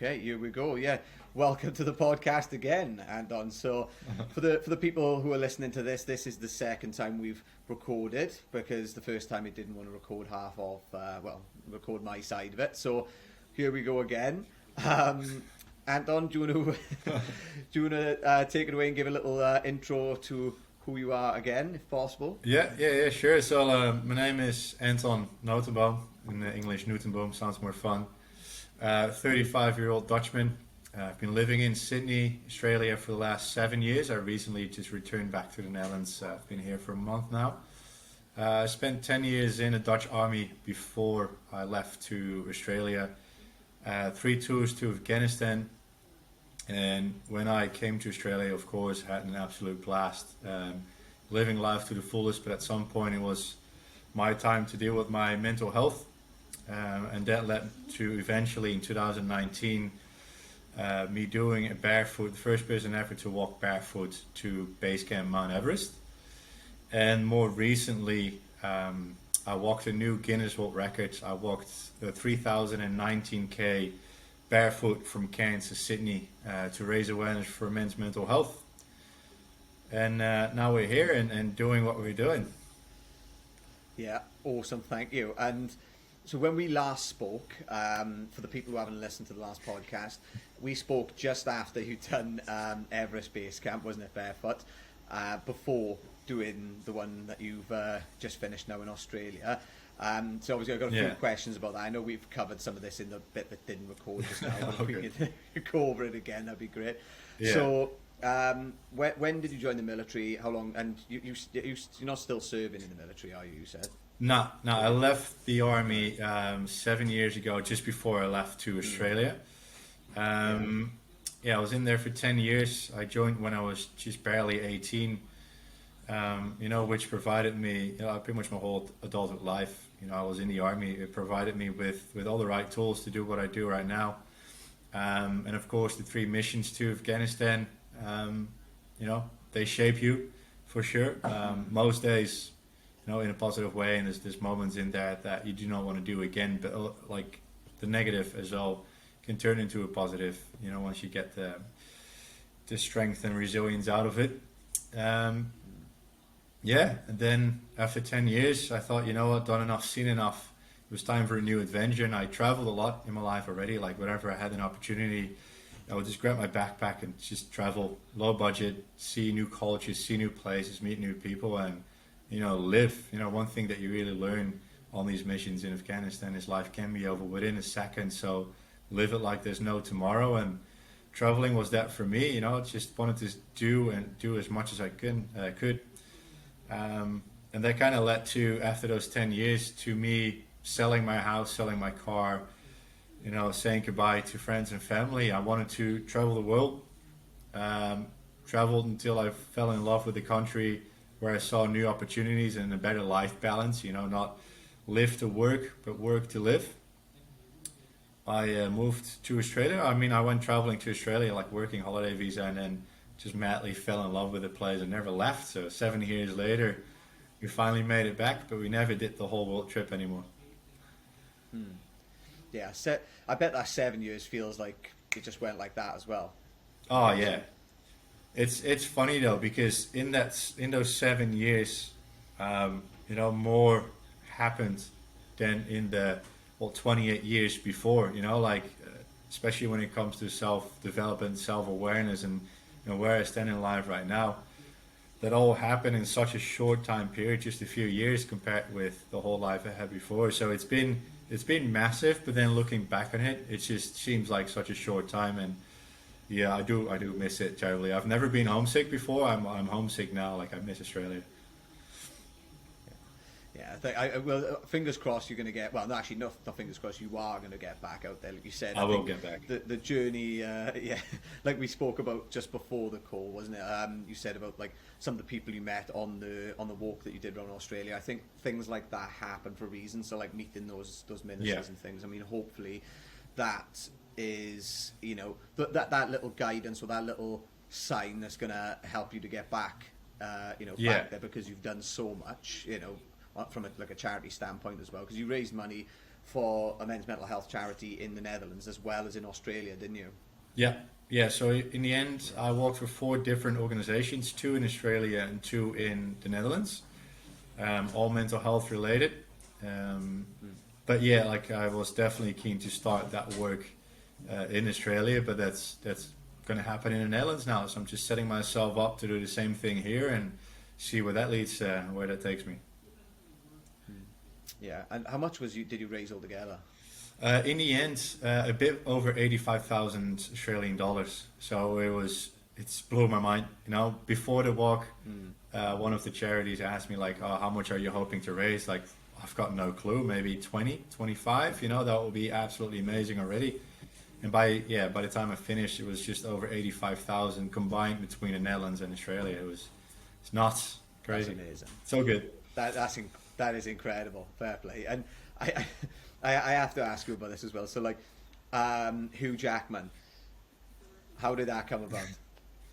Okay, here we go. Yeah, welcome to the podcast again, Anton. So, for the people who are listening to this is the second time we've recorded, because the first time it didn't want to record half of, record my side of it. So, here we go again. Anton, do you want to take it away and give a little intro to who you are again, if possible? Yeah, sure. So my name is Anton Nootenboom. In English, Nootenboom sounds more fun. 35-year-old Dutchman. I've been living in Sydney, Australia for the last 7 years. I recently just returned back to the Netherlands. I've been here for a month now. I spent 10 years in the Dutch army before I left to Australia. 3 tours to Afghanistan. And when I came to Australia, of course, had an absolute blast. Living life to the fullest, but at some point it was my time to deal with my mental health. And that led to eventually in 2019 me doing a barefoot, the first person ever to walk barefoot to base camp Mount Everest. And more recently, I walked a new Guinness World Records. I walked the 3,019k barefoot from Cairns to Sydney to raise awareness for men's mental health. And now we're here and doing what we're doing. Yeah, awesome, thank you. And so when we last spoke, for the people who haven't listened to the last podcast, we spoke just after you'd done Everest Base Camp, wasn't it, barefoot, before doing the one that you've just finished now in Australia. So obviously I've got a few questions about that. I know we've covered some of this in the bit that didn't record just now, but if we could go over it again, that'd be great. Yeah. So when did you join the military? How long? And you're not still serving in the military, are you? You said. No, I left the army 7 years ago, just before I left to Australia. I was in there for 10 years. I joined when I was just barely 18, which provided me, pretty much my whole adulthood life. I was in the army. It provided me with all the right tools to do what I do right now. And of course, the 3 missions to Afghanistan, they shape you for sure. Most days, in a positive way, and there's moments in there that you do not want to do again, but like the negative as well can turn into a positive, once you get the strength and resilience out of it. And then after 10 years, I thought, done enough, seen enough. It was time for a new adventure, and I traveled a lot in my life already. Like whenever I had an opportunity, I would just grab my backpack and just travel, low budget, see new cultures, see new places, meet new people, and live. One thing that you really learn on these missions in Afghanistan is life can be over within a second. So live it like there's no tomorrow. And traveling was that for me. Just wanted to do as much as I could. And that kind of led to, after those 10 years, to me selling my house, selling my car, saying goodbye to friends and family. I wanted to travel the world. Traveled until I fell in love with the country, where I saw new opportunities and a better life balance, not live to work, but work to live. I moved to Australia. I went traveling to Australia, like working holiday visa, and then just madly fell in love with the place and never left. So 7 years later, we finally made it back, but we never did the whole world trip anymore. Yeah, I bet that 7 years feels like it just went like that as well. Oh yeah. It's funny though, because in those 7 years, more happened than in the 28 years before. Especially when it comes to self-development, self-awareness, and where I stand in life right now. That all happened in such a short time period, just a few years compared with the whole life I had before. So it's been massive, but then looking back on it, it just seems like such a short time. And yeah, I do miss it terribly. I've never been homesick before. I'm homesick now. Like, I miss Australia. Yeah, I think well, fingers crossed you're going to get. Well, no, actually, no fingers crossed. You are going to get back out there, like you said. I will get back. The journey, like we spoke about just before the call, wasn't it? You said about like some of the people you met on the walk that you did around Australia. I think things like that happen for reasons. So like meeting those ministers and things. Hopefully, that is that little guidance or that little sign that's going to help you to get back, back there, because you've done so much, from a charity standpoint as well, because you raised money for a men's mental health charity in the Netherlands as well as in Australia, didn't you? Yeah, yeah. So in the end, I worked for 4 different organizations, 2 in Australia and 2 in the Netherlands, all mental health related. But yeah, like I was definitely keen to start that work in Australia, but that's going to happen in the Netherlands now. So I'm just setting myself up to do the same thing here and see where that leads, where that takes me. Yeah, and how much did you raise altogether? In the end, a bit over 85,000 Australian dollars. So it's blew my mind. You know, before the walk, one of the charities asked me like, "Oh, how much are you hoping to raise?" Like, I've got no clue. Maybe 20, 25. You know, that would be absolutely amazing already. And by the time I finished, it was just over 85,000 combined between the Netherlands and Australia. It's nuts, crazy, That's amazing. So good. That is incredible. Fair play. And I have to ask you about this as well. So like, Hugh Jackman, how did that come about?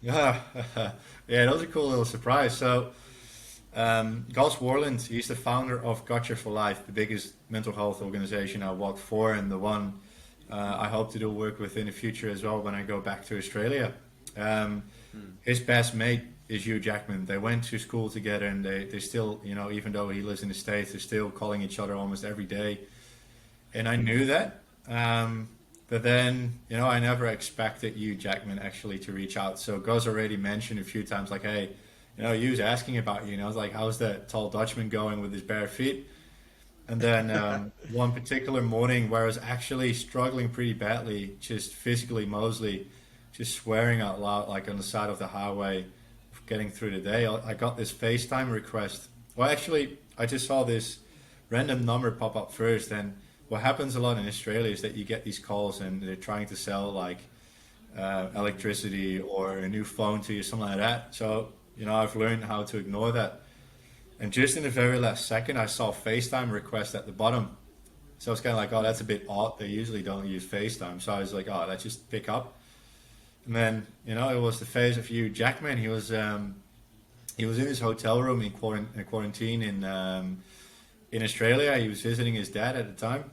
Yeah, yeah, that was a cool little surprise. So, Gus Worland, he's the founder of Gotcha for Life, the biggest mental health organization I work for, and the one I hope to do work with in the future as well when I go back to Australia. His best mate is Hugh Jackman. They went to school together, and they still, you know, even though he lives in the States, they're still calling each other almost every day. And I knew that. But then, you know, I never expected Hugh Jackman actually to reach out. So Gus already mentioned a few times, like, hey, you know, Hugh's asking about you. And I was like, how's that tall Dutchman going with his bare feet? And then one particular morning where I was actually struggling pretty badly, just physically, mostly, just swearing out loud, like on the side of the highway, getting through the day, I got this FaceTime request. Well, actually, I just saw this random number pop up first. And what happens a lot in Australia is that you get these calls and they're trying to sell like electricity or a new phone to you, something like that. So, you know, I've learned how to ignore that. And just in the very last second, I saw FaceTime request at the bottom. So I was kind of like, oh, that's a bit odd. They usually don't use FaceTime. So I was like, oh, let's just pick up. And then, you know, it was the face of Hugh Jackman. He was in his hotel room in quarantine in Australia. He was visiting his dad at the time.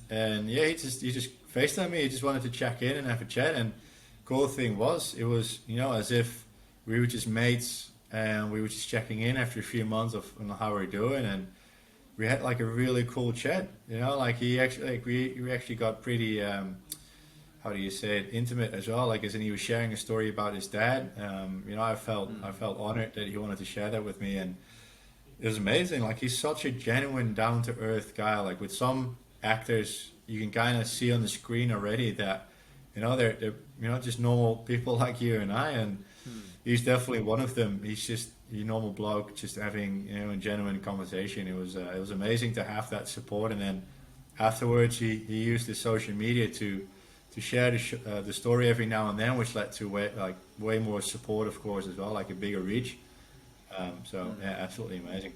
And yeah, he just FaceTimed me. He just wanted to check in and have a chat. And cool thing was, it was, you know, as if we were just mates. And we were just checking in after a few months of how we're doing, and we had like a really cool chat. You know, like we actually got pretty how do you say it, intimate as well. Like, as in he was sharing a story about his dad. You know, I felt honored that he wanted to share that with me, and it was amazing. Like, he's such a genuine, down to earth guy. Like, with some actors, you can kind of see on the screen already that, you know, they're you know, just normal people like you and I, and he's definitely one of them. He's just a normal bloke, just having, you know, a genuine conversation. It was amazing to have that support. And then afterwards, he used his social media to share the story every now and then, which led to way more support, of course, as well, like a bigger reach. So yeah, absolutely amazing.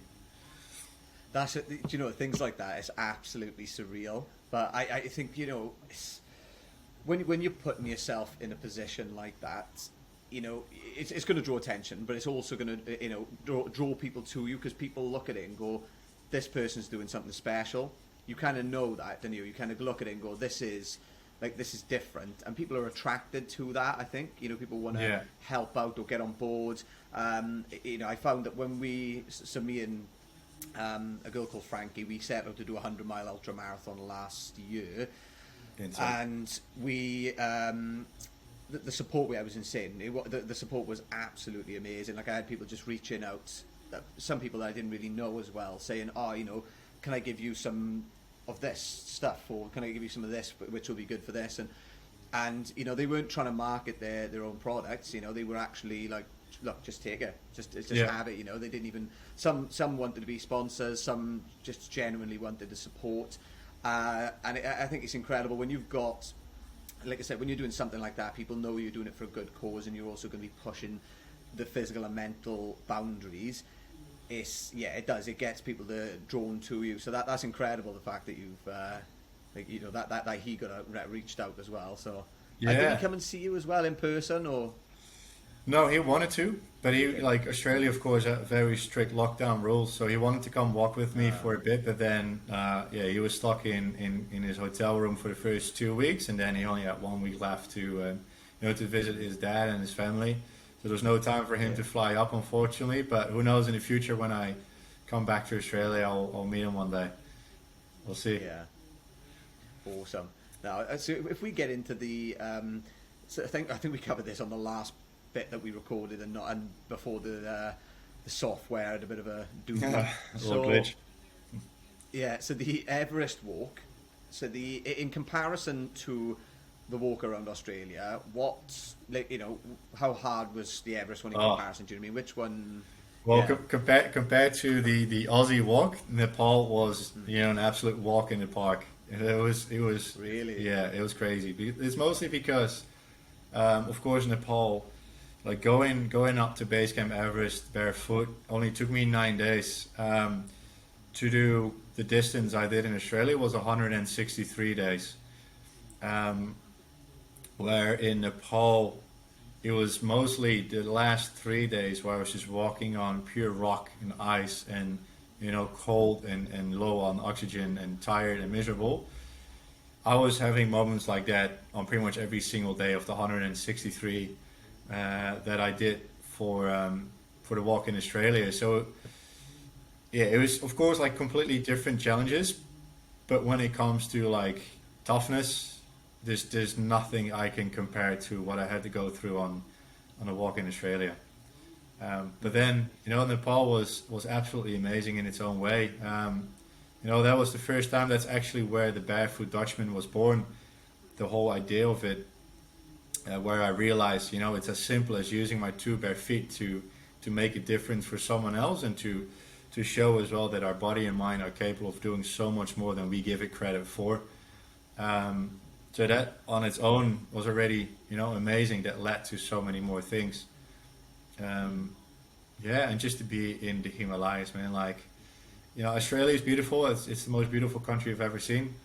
That's it. You know, things like that is absolutely surreal. But I think, you know, when you're putting yourself in a position like that, you know, it's going to draw attention, but it's also going to, you know, draw people to you, because people look at it and go, this person's doing something special. You kind of know that, don't you? You kind of look at it and go, this is different, and people are attracted to that. I think, you know, people want to help out or get on board. You know, I found that when me and a girl called Frankie, we set out to do a 100-mile ultra marathon last year. Insane. And we the support I was insane. The support was absolutely amazing. Like, I had people just reaching out, some people that I didn't really know as well, saying, oh, you know, can I give you some of this stuff, or can I give you some of this, which will be good for this? And you know, they weren't trying to market their own products. You know, they were actually like, look, just take it, just have it. You know, they didn't even, some wanted to be sponsors, some just genuinely wanted to support. And I think it's incredible when you've got, like I said, when you're doing something like that, people know you're doing it for a good cause, and you're also going to be pushing the physical and mental boundaries. It gets people drawn to you. So that's incredible, the fact that you've like, you know, that he got reached out as well. So did he come and see you as well in person, or? No, he wanted to, but he like Australia, of course, had very strict lockdown rules. So he wanted to come walk with me for a bit, but then yeah, he was stuck in his hotel room for the first 2 weeks, and then he only had 1 week left to to visit his dad and his family. So there's no time for him to fly up, unfortunately. But who knows, in the future when I come back to Australia, I'll meet him one day. We'll see. Yeah, awesome. Now, so if we get into the, so I think we covered this on the last bit that we recorded, and before the software had a bit of a doodle. So glitch. Yeah, so the Everest walk. So in comparison to the walk around Australia, how hard was the Everest one in comparison? Do you know what I mean? Which one? Well, Yeah. compared to the Aussie walk, Nepal was an absolute walk in the park. It was Really? yeah, it was crazy. It's mostly because, of course, Nepal, like going up to base camp Everest barefoot only took me 9 days. To do the distance I did in Australia was 163 days. Where in Nepal it was mostly the last 3 days where I was just walking on pure rock and ice and cold and low on oxygen and tired and miserable. I was having moments like that on pretty much every single day of the 163 that I did for the walk in Australia. So yeah, it was of course like completely different challenges, but when it comes to like toughness, there's nothing I can compare to what I had to go through on a walk in Australia. But then Nepal was absolutely amazing in its own way. That was the first time. That's actually where the Barefoot Dutchman was born. The whole idea of it, where I realized it's as simple as using my two bare feet to make a difference for someone else, and to show as well that our body and mind are capable of doing so much more than we give it credit for. So that on its own was already, amazing. That led to so many more things. Yeah, and just to be in the Himalayas, man, like, Australia is beautiful. It's the most beautiful country I've ever seen.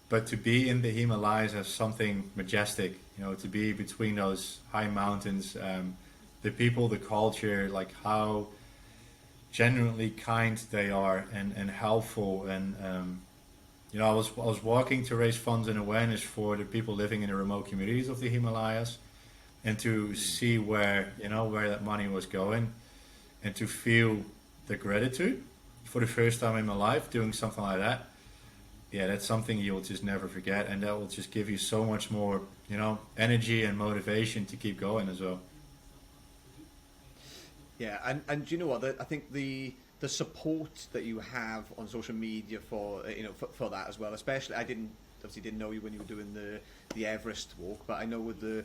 But to be in the Himalayas as something majestic, to be between those high mountains, the people, the culture, like how genuinely kind they are and helpful, and I was walking to raise funds and awareness for the people living in the remote communities of the Himalayas, and to see where that money was going, and to feel the gratitude for the first time in my life doing something like that. Yeah, that's something you'll just never forget, and that will just give you so much more, energy and motivation to keep going as well. Yeah, and do you know what? I think the support that you have on social media for for that as well. Especially, I obviously didn't know you when you were doing the Everest walk, but I know with the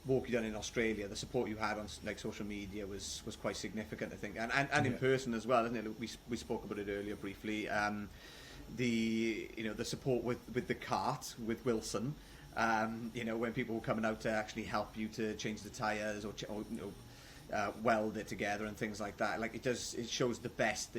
walk you done in Australia, the support you had on like social media was quite significant, I think, and in person as well, isn't it? We spoke about it earlier briefly. The support with the cart with Wilson. When people were coming out to actually help you to change the tires or weld it together and things like that. Like it shows the best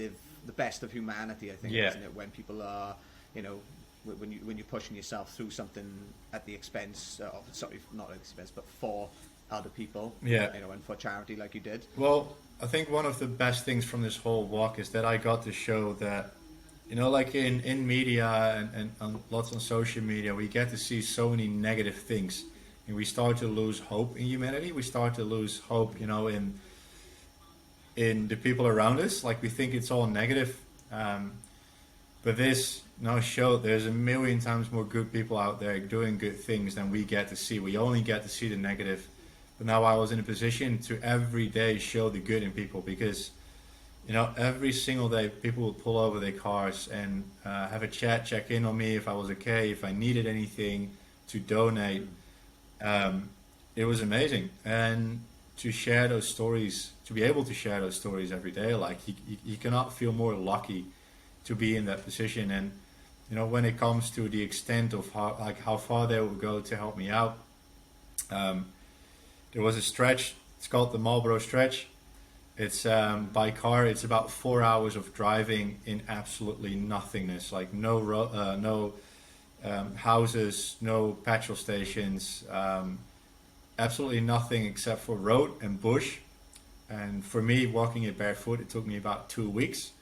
of humanity, I think, Yeah. isn't it? When people are, when you're pushing yourself through something at the expense of, sorry, not at the expense, but for other people. Yeah. And for charity, like you did. Well, I think one of the best things from this whole walk is that I got to show that, like in media and lots on social media, we get to see so many negative things. And we start to lose hope in humanity. We start to lose hope, in the people around us. Like we think it's all negative. But this showed there's a million times more good people out there doing good things than we get to see. We only get to see the negative. But now I was in a position to every day show the good in people, because every single day people would pull over their cars and have a chat, check in on me if I was okay, if I needed anything, to donate. It was amazing, and to share those stories, to be able to share those stories every day, like you cannot feel more lucky to be in that position. And when it comes to the extent of how far they would go to help me out, there was a stretch. It's called the Marlborough Stretch. It's by car. It's about 4 hours of driving in absolutely nothingness, like no houses, no petrol stations, absolutely nothing except for road and bush. And for me, walking it barefoot, it took me about 2 weeks.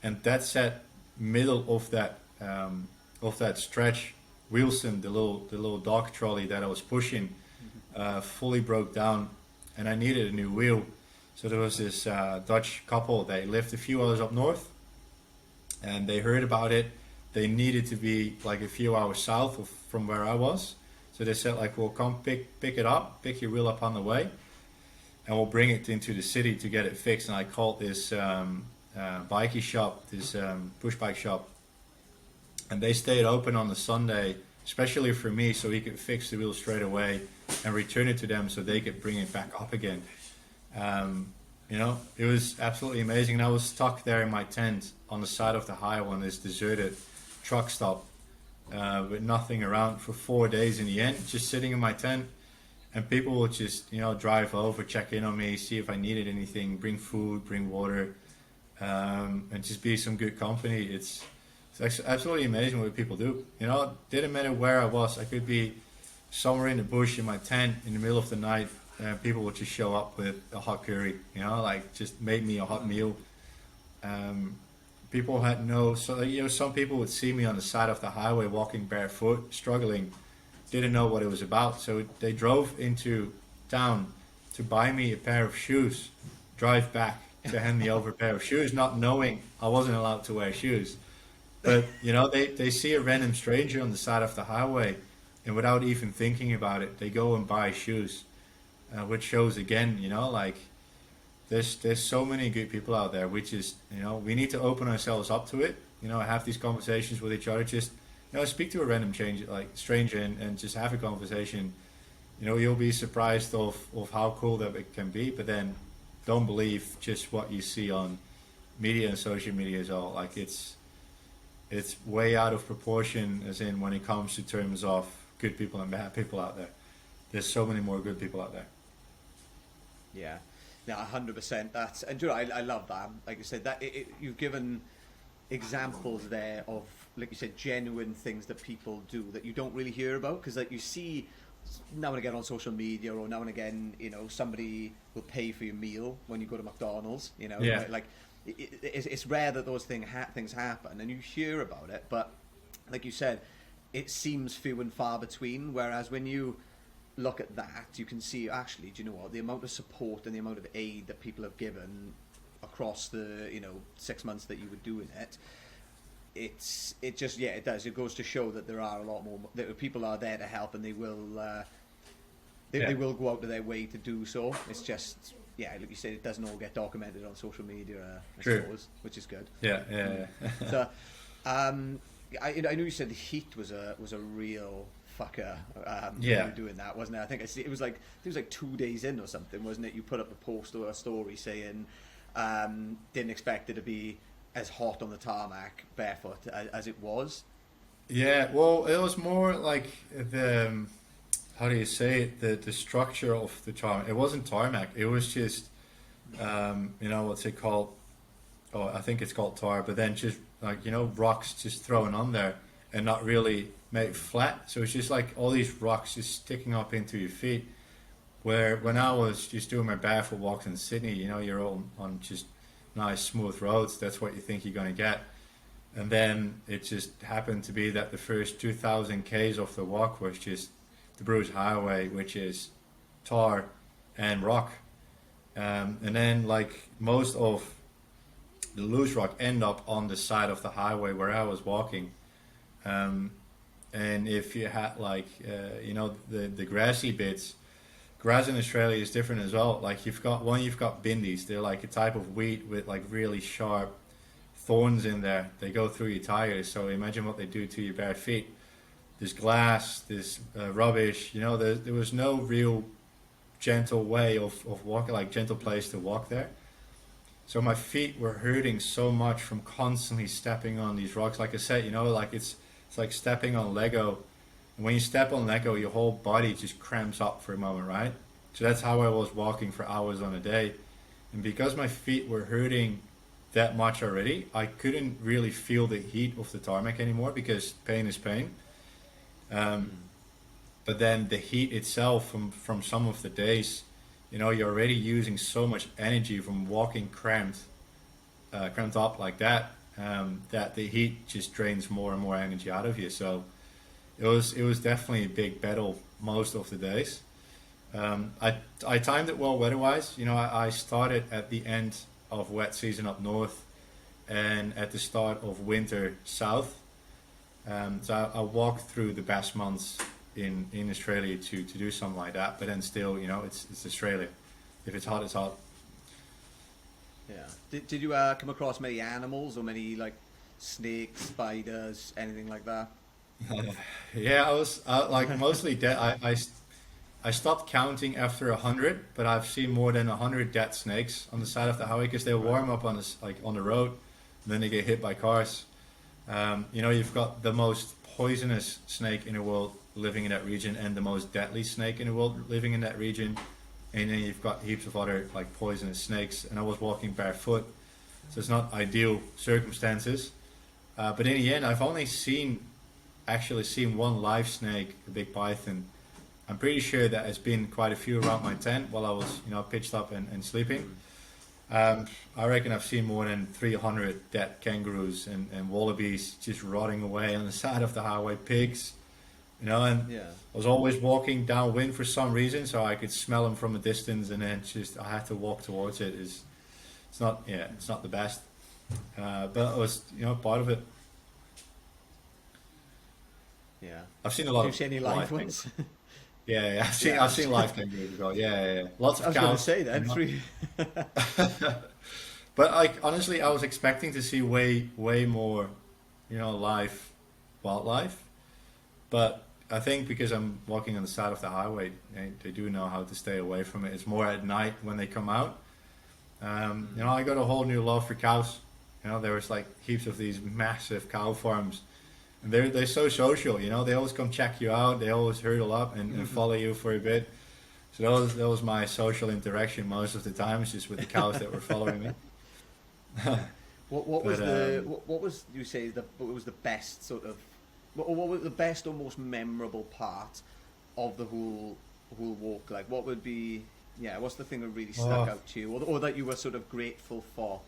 And that set middle of that stretch, Wilson, the little dog trolley that I was pushing, fully broke down, and I needed a new wheel. So there was this Dutch couple. They lived a few hours up north, and they heard about it. They needed to be like a few hours south from where I was. So they said, like, "We'll come pick it up, pick your wheel up on the way, and we'll bring it into the city to get it fixed." And I called this bikey shop, this push bike shop, and they stayed open on the Sunday, especially for me, so he could fix the wheel straight away and return it to them so they could bring it back up again. You know, it was absolutely amazing. And I was stuck there in my tent on the side of the highway on this deserted truck stop with nothing around for 4 days in the end, just sitting in my tent. And people would just, you know, drive over, check in on me, see if I needed anything, bring food, bring water, and just be some good company. It's absolutely amazing what people do. You know, it didn't matter where I was. I could be somewhere in the bush in my tent in the middle of the night, and people would just show up with a hot curry, you know, like just made me a hot meal. People had some people would see me on the side of the highway walking barefoot, struggling, didn't know what it was about. So they drove into town to buy me a pair of shoes, drive back to hand me over a pair of shoes, not knowing I wasn't allowed to wear shoes. But, you know, they see a random stranger on the side of the highway, and without even thinking about it, they go and buy shoes, which shows again, you know, like there's so many good people out there, which is, you know, we need to open ourselves up to it, you know, have these conversations with each other, just, you know, speak to a random stranger and just have a conversation. You know, you'll be surprised of how cool that it can be, but then don't believe just what you see on media and social media as well. Like it's way out of proportion, as in when it comes to terms of good people and bad people out there. There's so many more good people out there. Yeah, no, 100%. That's, and you know, I love that. Like you said, that you've given examples there of, like you said, genuine things that people do that you don't really hear about, because like you see now and again on social media, or now and again, you know, somebody will pay for your meal when you go to McDonald's, you know, yeah. like it's rare that those things happen, and you hear about it, but like you said, it seems few and far between. Whereas when you look at that, you can see, actually, do you know what, the amount of support and the amount of aid that people have given across the, you know, 6 months that you were doing it, it just, yeah, it does. It goes to show that there are a lot more, that people are there to help, and they will they will go out of their way to do so. It's just, yeah, like you said, it doesn't all get documented on social media, I suppose, which is good. Yeah. So, I know you said the heat was a real fucker. When you were doing that, wasn't it? I think it was like 2 days in or something, wasn't it? You put up a post or a story saying didn't expect it to be as hot on the tarmac barefoot as it was. Yeah, well, it was more like the, how do you say it, the structure of the tarmac. It wasn't tarmac, it was just you know, what's it called? Oh, I think it's called tar, but then just like, you know, rocks just thrown on there and not really made flat. So it's just like all these rocks just sticking up into your feet. Where when I was just doing my barefoot walks in Sydney, you know, you're all on just nice smooth roads, that's what you think you're going to get. And then it just happened to be that the first 2,000 Ks of the walk was just the Bruce Highway, which is tar and rock. And then like most of the loose rock end up on the side of the highway where I was walking. And if you had like, you know, the grassy bits, grass in Australia is different as well. Like you've got bindies. They're like a type of wheat with like really sharp thorns in there. They go through your tires. So imagine what they do to your bare feet. There's glass, there's rubbish. You know, there was no real gentle way of walking, like gentle place to walk there. So my feet were hurting so much from constantly stepping on these rocks. Like I said, you know, like it's like stepping on Lego. And when you step on Lego, your whole body just cramps up for a moment, right? So that's how I was walking for hours on a day. And because my feet were hurting that much already, I couldn't really feel the heat of the tarmac anymore, because pain is pain. but then the heat itself from some of the days, you're already using so much energy from walking cramped up like that, that the heat just drains more and more energy out of you. So it was definitely a big battle most of the days. I timed it well weather-wise. I started at the end of wet season up north and at the start of winter south. So I walked through the best months in Australia to do something like that. But then still, it's Australia. If it's hot, it's hot. Yeah. Did you come across many animals or many like snakes, spiders, anything like that? Yeah, I was like mostly dead. I stopped counting after 100, but I've seen more than 100 dead snakes on the side of the highway because they warm up on the road, and then they get hit by cars. You've got the most poisonous snake in the world living in that region, and the most deadly snake in the world living in that region, and then you've got heaps of other like poisonous snakes. And I was walking barefoot, so it's not ideal circumstances. But in the end, I've only actually seen one live snake, a big python. I'm pretty sure that has been quite a few around my tent while I was, pitched up and sleeping. I reckon I've seen more than 300 dead kangaroos and wallabies just rotting away on the side of the highway, pigs, and Yeah. I was always walking downwind for some reason, so I could smell them from a distance, and then I had to walk towards it. It's not the best, but it was, part of it. Yeah. I've seen a lot Did you of see any live ones? Yeah, I've seen live kangaroos as well. Yeah. Lots I of was going to cows. say then, three. But honestly, I was expecting to see way more, live wildlife. But I think because I'm walking on the side of the highway, they do know how to stay away from it. It's more at night when they come out. I got a whole new love for cows. There was like heaps of these massive cow farms. And they're so social, they always come check you out, they always hurdle up and follow you for a bit. So that was my social interaction most of the time, just with the cows that were following me. What was you say what was the best sort of what was the best or most memorable part of the whole walk? Like what would be what's the thing that really stuck out to you, or that you were sort of grateful for?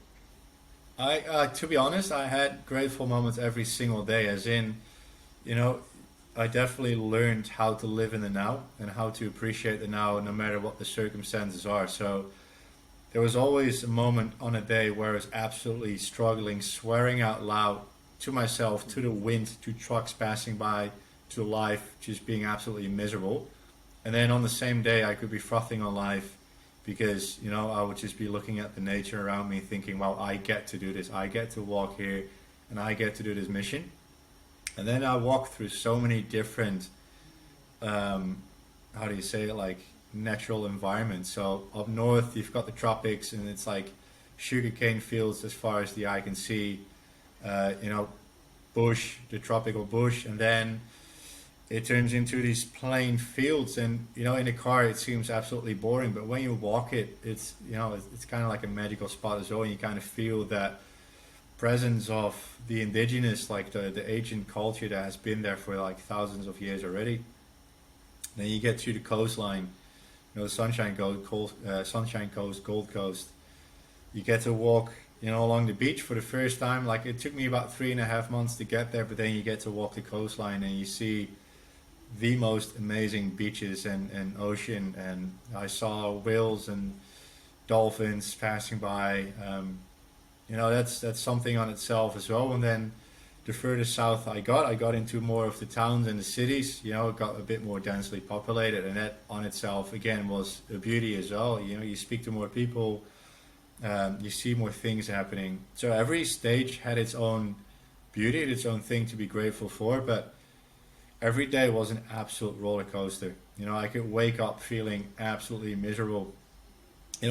To be honest, I had grateful moments every single day, as in, I definitely learned how to live in the now and how to appreciate the now no matter what the circumstances are. So there was always a moment on a day where I was absolutely struggling, swearing out loud to myself, to the wind, to trucks passing by, to life, just being absolutely miserable. And then on the same day, I could be frothing on life because, I would just be looking at the nature around me thinking, well, I get to do this. I get to walk here and I get to do this mission. And then I walked through so many different, how do you say it, like natural environments. So up north, you've got the tropics and it's like sugarcane fields as far as the eye can see, bush, the tropical bush. And then it turns into these plain fields, and in a car it seems absolutely boring, but when you walk it, it's it's kind of like a magical spot as well, and you kind of feel that presence of the indigenous, like the ancient culture that has been there for like thousands of years already. Then you get to the coastline, the Sunshine Coast, Gold Coast. You get to walk along the beach for the first time. Like it took me about 3.5 months to get there, but then you get to walk the coastline and you see the most amazing beaches and ocean, and I saw whales and dolphins passing by. That's something on itself as well. And then the further south I got into more of the towns and the cities. It got a bit more densely populated, and that on itself again was a beauty as well. You speak to more people, you see more things happening. So every stage had its own beauty, its own thing to be grateful for, but every day was an absolute roller coaster. I could wake up feeling absolutely miserable.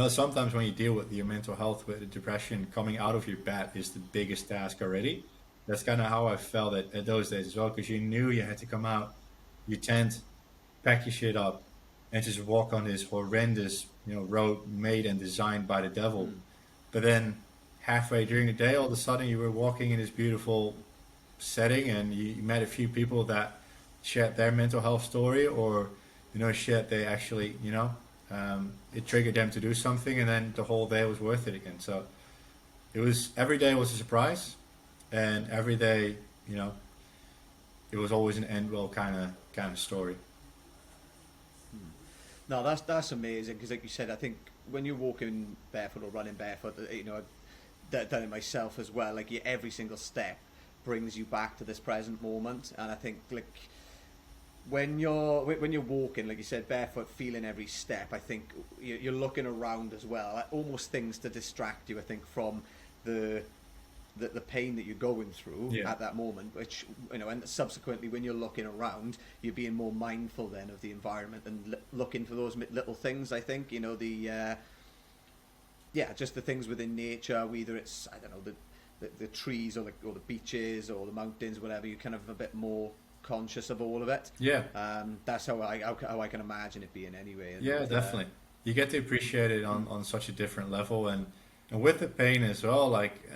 Sometimes when you deal with your mental health, with the depression, coming out of your bed is the biggest task already. That's kind of how I felt at those days as well, because you knew you had to come out your tent, pack your shit up, and just walk on this horrendous, road made and designed by the devil. But then halfway during the day, all of a sudden you were walking in this beautiful setting, and you met a few people that shared their mental health story, or shared they actually it triggered them to do something, and then the whole day was worth it again. So it was, every day was a surprise, and every day, it was always an end well kind of story. No, that's amazing, because like you said, I think when you're walking barefoot or running barefoot, I've done it myself as well. Like every single step brings you back to this present moment, and I think like when you're walking, like you said, barefoot, feeling every step, I think you're looking around as well, like almost things to distract you, I think, from the pain that you're going through at that moment, which, and subsequently when you're looking around, you're being more mindful then of the environment and looking for those little things, I think, just the things within nature, whether it's, I don't know, the trees or the beaches or the mountains, whatever, you're kind of a bit more conscious of all of it. That's how I can imagine it being anyway. And, definitely. You get to appreciate it on such a different level, and with the pain as well, like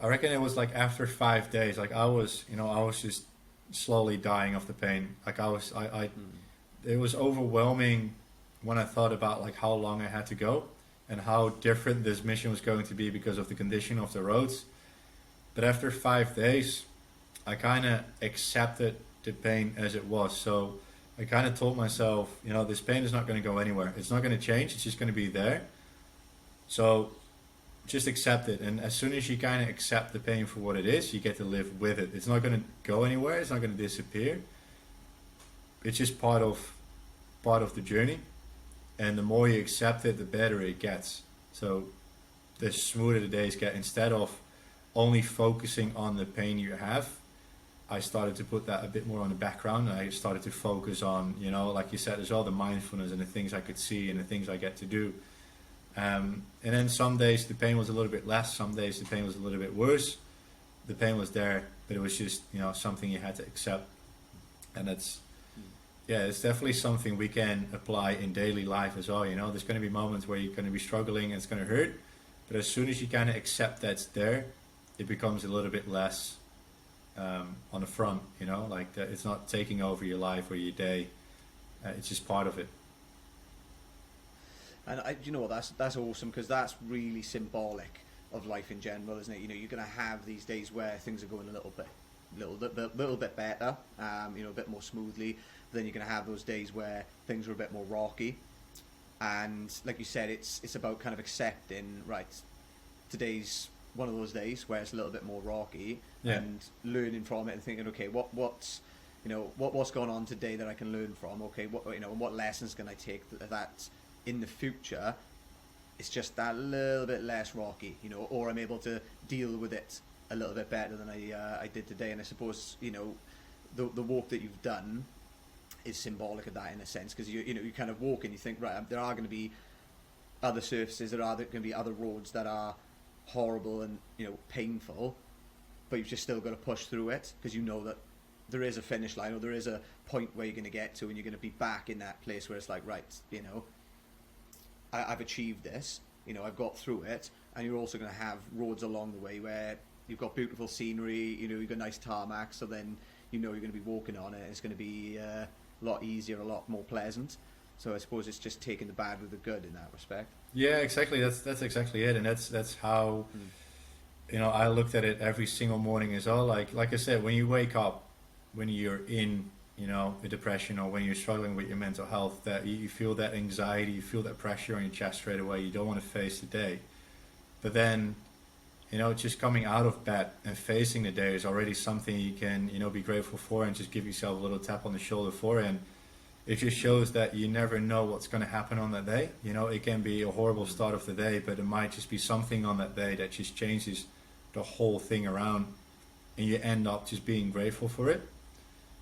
I reckon it was like after 5 days, like I was just slowly dying of the pain. Like it was overwhelming when I thought about like how long I had to go and how different this mission was going to be because of the condition of the roads. But after 5 days, I kind of accepted the pain as it was. So I kind of told myself, this pain is not going to go anywhere. It's not going to change. It's just going to be there. So just accept it. And as soon as you kind of accept the pain for what it is, you get to live with it. It's not going to go anywhere. It's not going to disappear. It's just part of the journey. And the more you accept it, the better it gets. So the smoother the days get. Instead of only focusing on the pain you have, I started to put that a bit more on the background, and I started to focus on, like you said, as well, the mindfulness and the things I could see and the things I get to do. And then some days the pain was a little bit less, some days the pain was a little bit worse. The pain was there, but it was just, something you had to accept. And it's definitely something we can apply in daily life as well. There's going to be moments where you're going to be struggling and it's going to hurt, but as soon as you kind of accept that's there, it becomes a little bit less on the front, like that. It's not taking over your life or your day. It's just part of it. And that's awesome, because that's really symbolic of life in general, isn't it? You're going to have these days where things are going a little bit better, a bit more smoothly. Then you're going to have those days where things are a bit more rocky. And like you said, it's about kind of accepting, right, today's one of those days where it's a little bit more rocky, and learning from it and thinking, okay, what's going on today that I can learn from? Okay, what lessons can I take that in the future it's just that little bit less rocky, or I'm able to deal with it a little bit better than I did today. And I suppose the walk that you've done is symbolic of that, in a sense, because you kind of walk and you think, right, there are going to be other surfaces, there are going to be other roads that are horrible and painful, but you've just still got to push through it, because that there is a finish line, or there is a point where you're going to get to, and you're going to be back in that place where it's like, right, I've achieved this, I've got through it. And you're also going to have roads along the way where you've got beautiful scenery, you've got nice tarmac, so then you're going to be walking on it, and it's going to be a lot easier, a lot more pleasant. So I suppose it's just taking the bad with the good in that respect. Yeah, exactly. That's exactly it, and that's how I looked at it every single morning as well. Like I said, when you wake up, when you're in a depression, or when you're struggling with your mental health, that you feel that anxiety, you feel that pressure on your chest straight away. You don't want to face the day, but then just coming out of bed and facing the day is already something you can be grateful for, and just give yourself a little tap on the shoulder for it. And it just shows that you never know what's going to happen on that day. It can be a horrible start of the day, but it might just be something on that day that just changes the whole thing around, and you end up just being grateful for it.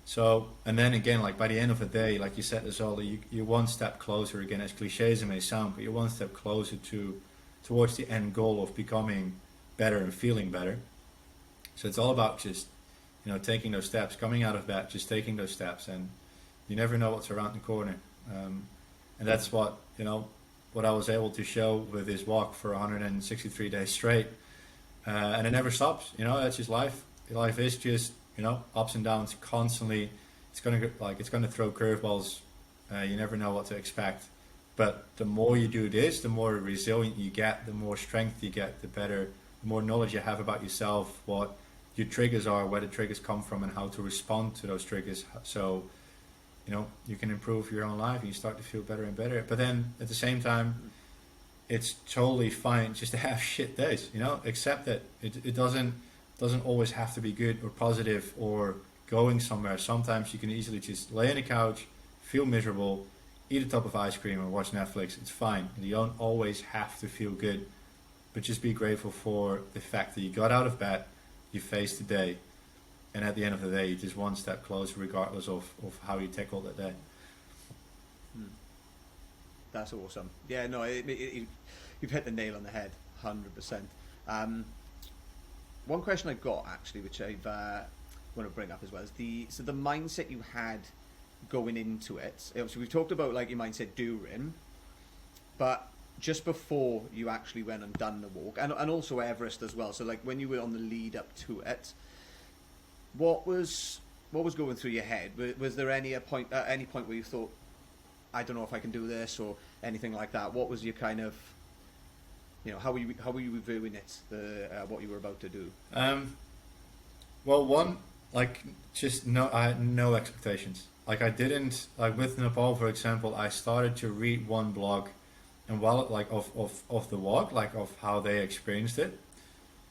So, and then again, like by the end of the day, like you said as well, you're one step closer, again, as cliche as it may sound, but you're one step closer towards the end goal of becoming better and feeling better. So it's all about just, taking those steps, coming out of that, just taking those steps, and you never know what's around the corner. And that's what I was able to show with this walk for 163 days straight. And it never stops. That's just life. Life is just ups and downs constantly. It's gonna throw curveballs. You never know what to expect. But the more you do this, the more resilient you get, the more strength you get, the more knowledge you have about yourself, what your triggers are, where the triggers come from, and how to respond to those triggers. So, you can improve your own life and you start to feel better and better. But then at the same time, it's totally fine just to have shit days, accept that it doesn't always have to be good or positive or going somewhere. Sometimes you can easily just lay on the couch, feel miserable, eat a tub of ice cream or watch Netflix. It's fine. You don't always have to feel good, but just be grateful for the fact that you got out of bed, you faced the day, and at the end of the day, you're just one step closer regardless of how you tackle that day. That's awesome. Yeah, no, you've hit the nail on the head, 100%. One question I've got, actually, which I've want to bring up as well, is the mindset you had going into it. Obviously, we've talked about like your mindset during, but just before you actually went and done the walk, and also Everest as well. So like when you were on the lead up to it, what was going through your head? Was there any point where you thought, I don't know if I can do this or anything like that? What was your kind of, how were you viewing it, what you were about to do? Well, one, like, I had no expectations. Like, I didn't, like with Nepal, for example, I started to read one blog, and while of the walk, like of how they experienced it,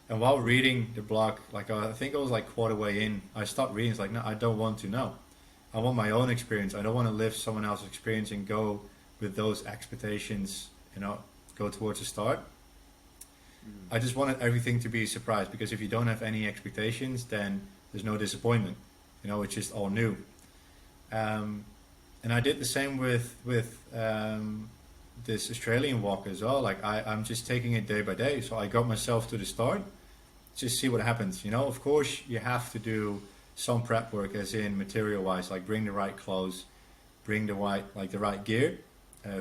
and while reading the blog, like I think it was like quarter way in, I stopped reading. It's like, no, I don't want to know. I want my own experience. I don't want to live someone else's experience and go with those expectations, go towards the start. I just wanted everything to be a surprise, because if you don't have any expectations, then there's no disappointment. It's just all new. And I did the same with this Australian walk as well. Like I'm just taking it day by day. So I got myself to the start, just see what happens. Of course you have to do some prep work, as in material wise, like bring the right clothes, bring the right gear,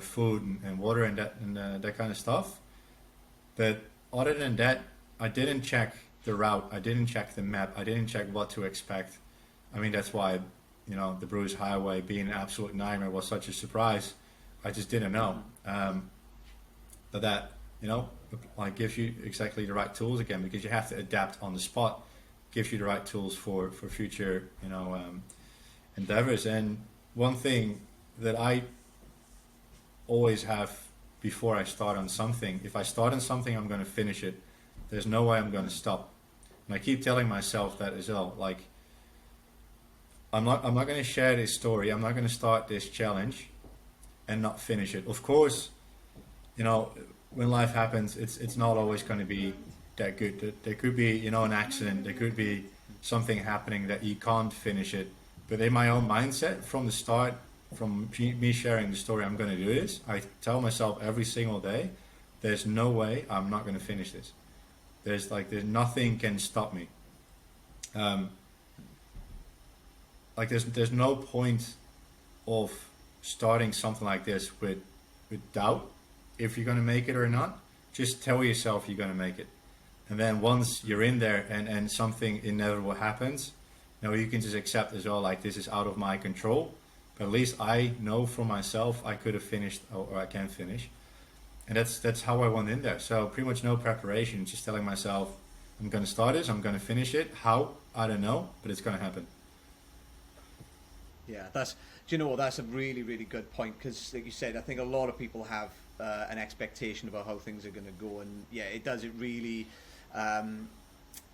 food and water and that kind of stuff. But other than that, I didn't check the route. I didn't check the map. I didn't check what to expect. I mean, that's why, the Bruce Highway being an absolute nightmare was such a surprise. I just didn't know. But that, like gives you exactly the right tools again, because you have to adapt on the spot. Gives you the right tools for future, endeavors. And one thing that I always have before I start on something, if I start on something, I'm going to finish it. There's no way I'm going to stop. And I keep telling myself that as well. Like, I'm not going to share this story. I'm not going to start this challenge and not finish it. Of course, when life happens, it's not always going to be that good. There could be, an accident. There could be something happening that you can't finish it. But in my own mindset from the start, from me sharing the story, I'm going to do this, I tell myself every single day, there's no way I'm not going to finish this. There's nothing can stop me. There's no point of starting something like this with doubt if you're going to make it or not. Just tell yourself you're going to make it. And then once you're in there and something inevitable happens, you can just accept as well, like, this is out of my control. But at least I know for myself I could have finished or I can finish. And that's how I went in there. So pretty much no preparation, just telling myself, I'm going to start this, I'm going to finish it. How? I don't know, but it's going to happen. Yeah, that's a really, really good point, because like you said, I think a lot of people have an expectation about how things are going to go, and yeah, it really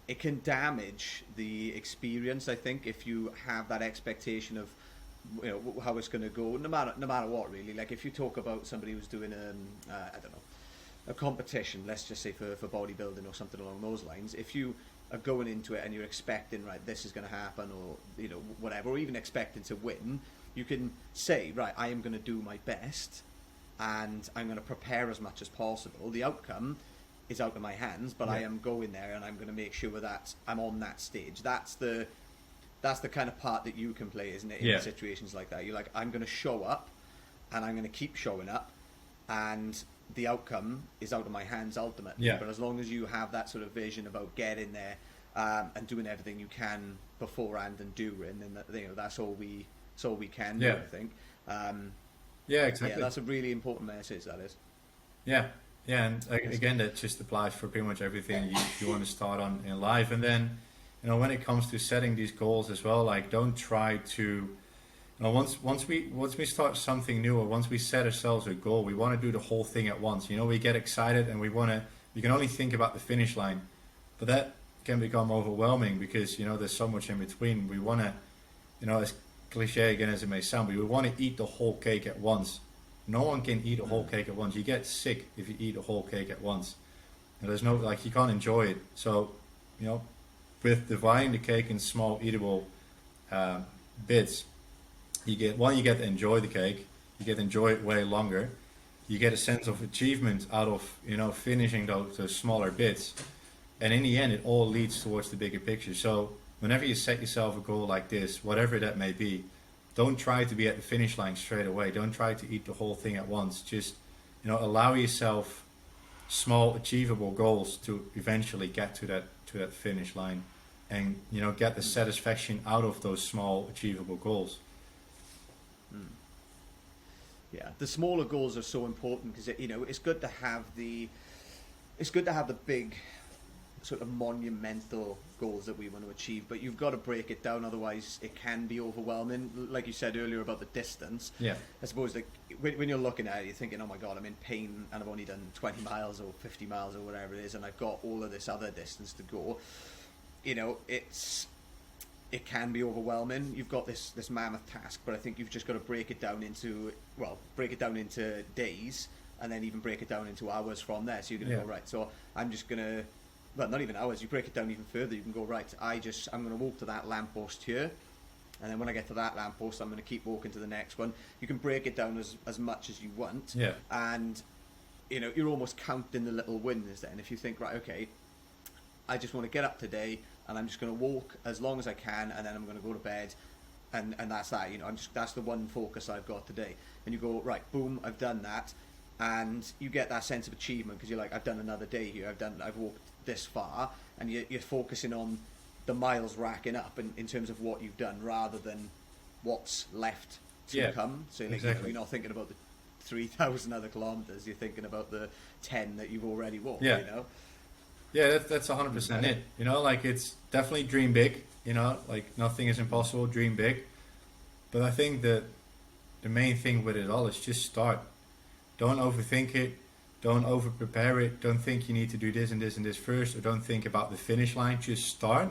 it can damage the experience, I think, if you have that expectation of how it's going to go, no matter what, really. Like if you talk about somebody who's doing I don't know, a competition, let's just say for bodybuilding or something along those lines, if you are going into it and you're expecting, right, this is going to happen, or whatever, or even expecting to win, you can say, right, I am going to do my best and I'm going to prepare as much as possible. The outcome is out of my hands, but I am going there and I'm going to make sure that I'm on that stage. That's the kind of part that you can play, isn't it, in situations like that? You're like, I'm going to show up and I'm going to keep showing up, and the outcome is out of my hands ultimately. But as long as you have that sort of vision about getting there and doing everything you can beforehand and during, and that's all we can do. Yeah. I think. Yeah, exactly. Yeah, that's a really important message. That is. Yeah, yeah, and again, that just applies for pretty much everything you want to start on in life. And then, when it comes to setting these goals as well, like don't try to, once we start something new, or once we set ourselves a goal, we want to do the whole thing at once. We get excited and we can only think about the finish line, but that can become overwhelming because there's so much in between. We want to, as cliche again as it may sound, but we want to eat the whole cake at once. No one can eat a whole cake at once. You get sick if you eat a whole cake at once. And there's no, you can't enjoy it. So, with dividing the cake in small eatable bits, you get to enjoy the cake. You get to enjoy it way longer. You get a sense of achievement out of, finishing those smaller bits. And in the end, it all leads towards the bigger picture. So whenever you set yourself a goal like this, whatever that may be, don't try to be at the finish line straight away. Don't try to eat the whole thing at once. Just, allow yourself small, achievable goals to eventually get to that finish line, and get the satisfaction out of those small, achievable goals. Yeah, the smaller goals are so important because it's good to have the big sort of monumental goals that we want to achieve, but you've got to break it down, otherwise it can be overwhelming. Like you said earlier about the distance, I suppose like when you're looking at it, you're thinking, oh my god, I'm in pain and I've only done 20 miles or 50 miles or whatever it is, and I've got all of this other distance to go. It can be overwhelming. You've got this mammoth task, but I think you've just got to break it down into days, and then even break it down into hours from there. So you're going to go, right, so I'm just going to, well, not even hours, you break it down even further. You can go, right, I'm going to walk to that lamppost here, and then when I get to that lamppost, I'm going to keep walking to the next one. You can break it down as much as you want, and you're almost counting the little wins then. If you think, right, okay, I just want to get up today, and I'm just going to walk as long as I can, and then I'm going to go to bed, and that's that. That's the one focus I've got today. And you go, right, boom, I've done that, and you get that sense of achievement because you're like, I've done another day here. I've walked this far, and you're focusing on the miles racking up in terms of what you've done rather than what's left to come. So exactly. You're not thinking about the 3,000 other kilometers. You're thinking about the 10 that you've already walked. Yeah, that's 100% it. It's definitely dream big. Nothing is impossible. Dream big. But I think that the main thing with it all is just start. Don't overthink it. Don't over prepare it. Don't think you need to do this and this and this first, or don't think about the finish line. Just start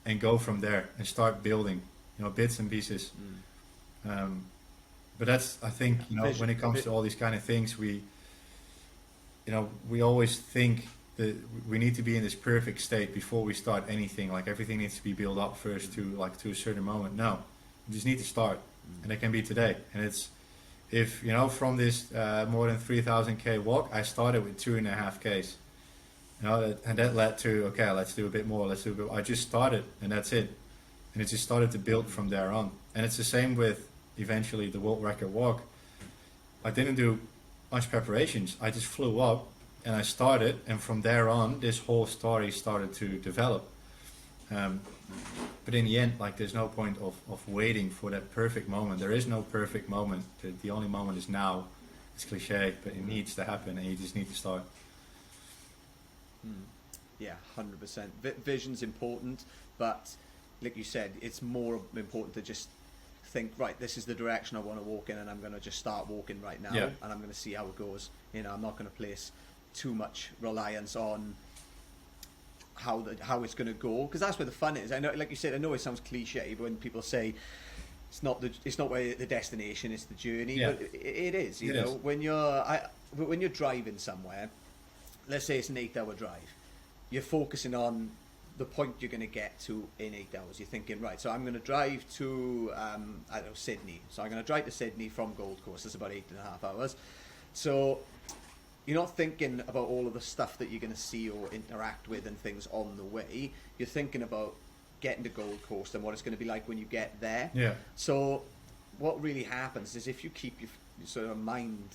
and go from there and start building, bits and pieces. But that's, I think, when it comes to all these kind of things, we always think that we need to be in this perfect state before we start anything. Like everything needs to be built up first to a certain moment. No, you just need to start, and it can be today. And it's, if from this more than 3,000 walk, I started with 2.5 Ks. And that led to, okay, let's do a bit more. I just started, and that's it. And it just started to build from there on. And it's the same with eventually the world record walk. I didn't do much preparations. I just flew up and I started, and from there on, this whole story started to develop. But in the end, there's no point of waiting for that perfect moment. There is no perfect moment. The only moment is now. It's cliche, but it needs to happen, and you just need to start. Yeah, 100%. Vision's important, but like you said, it's more important to just think, right, this is the direction I want to walk in, and I'm going to just start walking right now, and I'm going to see how it goes. I'm not going to place too much reliance on how it's going to go, because that's where the fun is. I know, like you said, I know it sounds cliche, but when people say it's not where the destination, it's the journey, but it is. You know, when you're driving somewhere, let's say it's an 8-hour drive, you're focusing on the point you're going to get to in 8 hours. You're thinking, right, so I'm going to drive to Sydney. So I'm going to drive to Sydney from Gold Coast. It's about 8.5 hours. So you're not thinking about all of the stuff that you're going to see or interact with and things on the way. You're thinking about getting to Gold Coast and what it's going to be like when you get there. Yeah. So what really happens is if you keep your sort of mind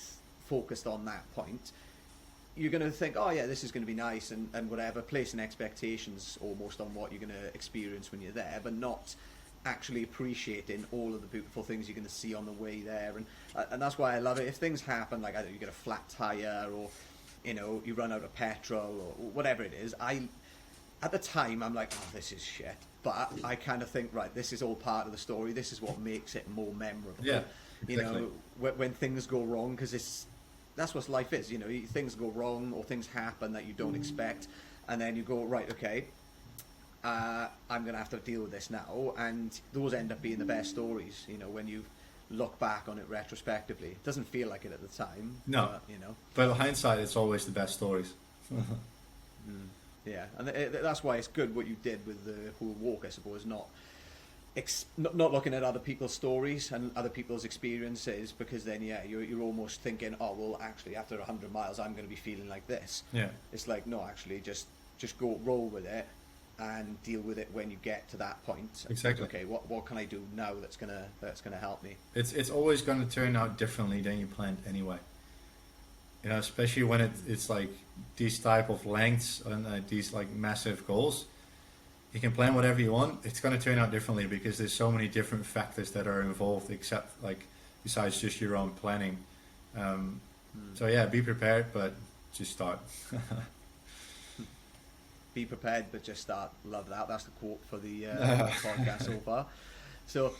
focused on that point, you're going to think, oh yeah, this is going to be nice and whatever, placing expectations almost on what you're going to experience when you're there, but not actually appreciating all of the beautiful things you're going to see on the way there. And that's why I love it. If things happen, like, I don't know, you get a flat tire, or you run out of petrol, or whatever it is, at the time I'm like, oh, this is shit, but I kind of think, right, this is all part of the story, this is what makes it more memorable. Yeah, exactly. When things go wrong, because that's what life is. Things go wrong, or things happen that you don't expect, and then you go, right, okay, I'm going to have to deal with this now. And those end up being the best stories, when you look back on it retrospectively. It doesn't feel like it at the time. No. But in hindsight, it's always the best stories. Yeah, and that's why it's good what you did with the whole walk, I suppose, not looking at other people's stories and other people's experiences, because then, you're almost thinking, oh, well, actually, after 100 miles, I'm going to be feeling like this. Yeah. It's like, no, actually, just go roll with it and deal with it when you get to that point. Exactly. Okay, what can I do now that's gonna help me? It's always going to turn out differently than you planned anyway. Especially when it's like these type of lengths and these like massive goals. You can plan whatever you want. It's going to turn out differently because there's so many different factors that are involved, except like besides just your own planning. So yeah, be prepared, but just start. Be prepared, but just start. Love that. That's the quote for the podcast so far. So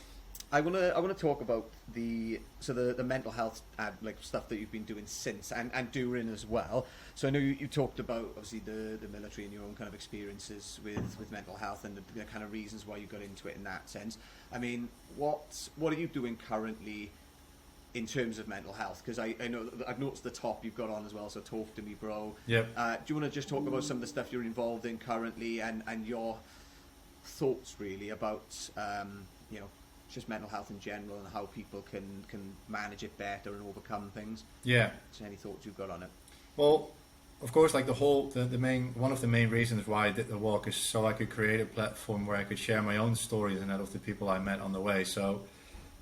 I want to talk about the mental health like stuff that you've been doing since and during as well. So I know you talked about obviously the military and your own kind of experiences with mental health and the kind of reasons why you got into it in that sense. I mean, what are you doing currently in terms of mental health? Because I know I've noticed the top you've got on as well, so talk to me, bro. Yep. Do you want to just talk about some of the stuff you're involved in currently and your thoughts really about just mental health in general and how people can manage it better and overcome things? Yeah. So any thoughts you've got on it? Well, of course, like one of the main reasons why I did the walk is so I could create a platform where I could share my own stories and that of the people I met on the way. So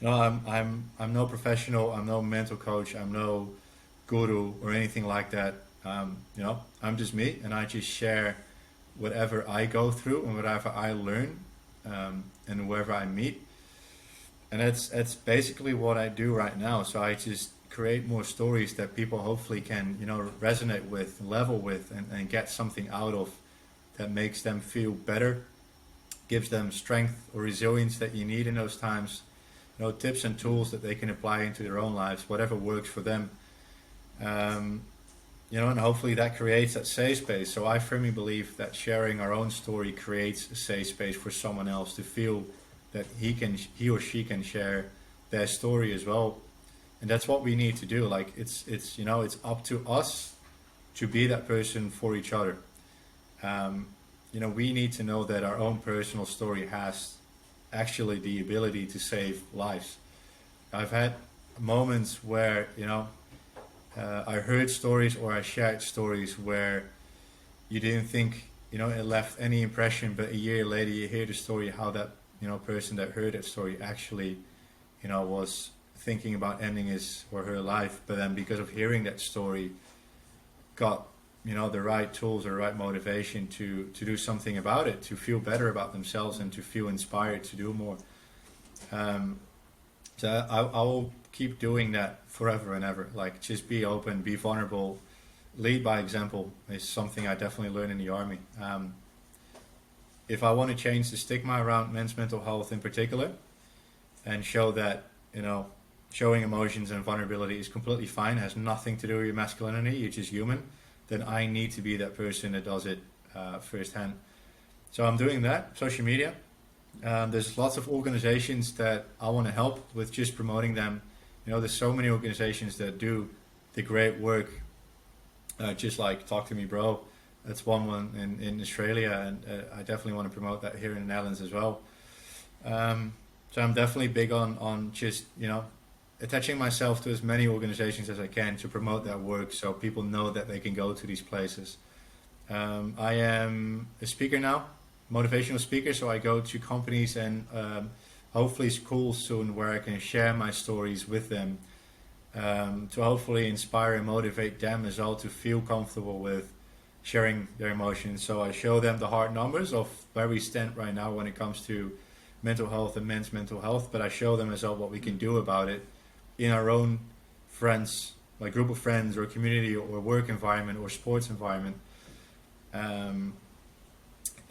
I'm no professional, I'm no mental coach, I'm no guru or anything like that. I'm just me, and I just share whatever I go through and whatever I learn, and whoever I meet. And that's basically what I do right now. So I just create more stories that people hopefully can, resonate with, level with, and get something out of that makes them feel better, gives them strength or resilience that you need in those times. Tips and tools that they can apply into their own lives, whatever works for them. And hopefully that creates that safe space. So I firmly believe that sharing our own story creates a safe space for someone else to feel that he or she can share their story as well. And that's what we need to do. Like it's up to us to be that person for each other. We need to know that our own personal story has actually the ability to save lives. I've had moments where I heard stories or I shared stories where you didn't think it left any impression, but a year later you hear the story how that person that heard that story actually was thinking about ending his or her life, but then because of hearing that story got the right tools or the right motivation to do something about it, to feel better about themselves and to feel inspired to do more. So I will keep doing that forever and ever. Like, just be open, be vulnerable, lead by example is something I definitely learned in the army. If I want to change the stigma around men's mental health in particular and show that showing emotions and vulnerability is completely fine, has nothing to do with your masculinity, you're just human, then I need to be that person that does it firsthand. So I'm doing that, social media. There's lots of organizations that I want to help with just promoting them. There's so many organizations that do the great work, just like Talk to Me Bro. That's one in Australia, and I definitely want to promote that here in the Netherlands as well. So I'm definitely big on just, attaching myself to as many organizations as I can to promote that work so people know that they can go to these places. I am a speaker now, motivational speaker, so I go to companies and hopefully schools soon where I can share my stories with them to hopefully inspire and motivate them as well to feel comfortable with sharing their emotions. So I show them the hard numbers of where we stand right now when it comes to mental health and men's mental health, but I show them as well what we can do about it in our own friends, like group of friends or community or work environment or sports environment.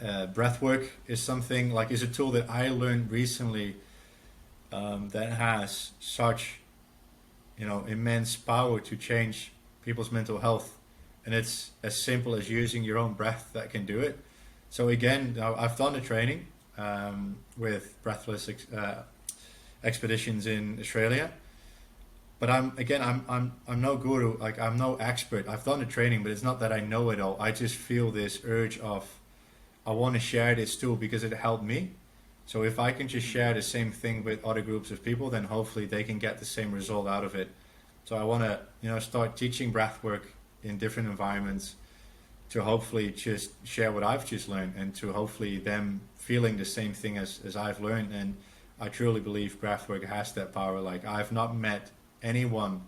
Breathwork is something like is a tool that I learned recently that has such immense power to change people's mental health, and it's as simple as using your own breath that can do it. So again, I've done the training with breathless expeditions in Australia, but I'm no guru, like I'm no expert. I've done the training, but it's not that I know it all. I just feel this urge of I want to share this tool because it helped me. So if I can just share the same thing with other groups of people, then hopefully they can get the same result out of it. So I want to start teaching breathwork in different environments to hopefully just share what I've just learned, and to hopefully them feeling the same thing as I've learned. And I truly believe breathwork has that power. Like I've not met anyone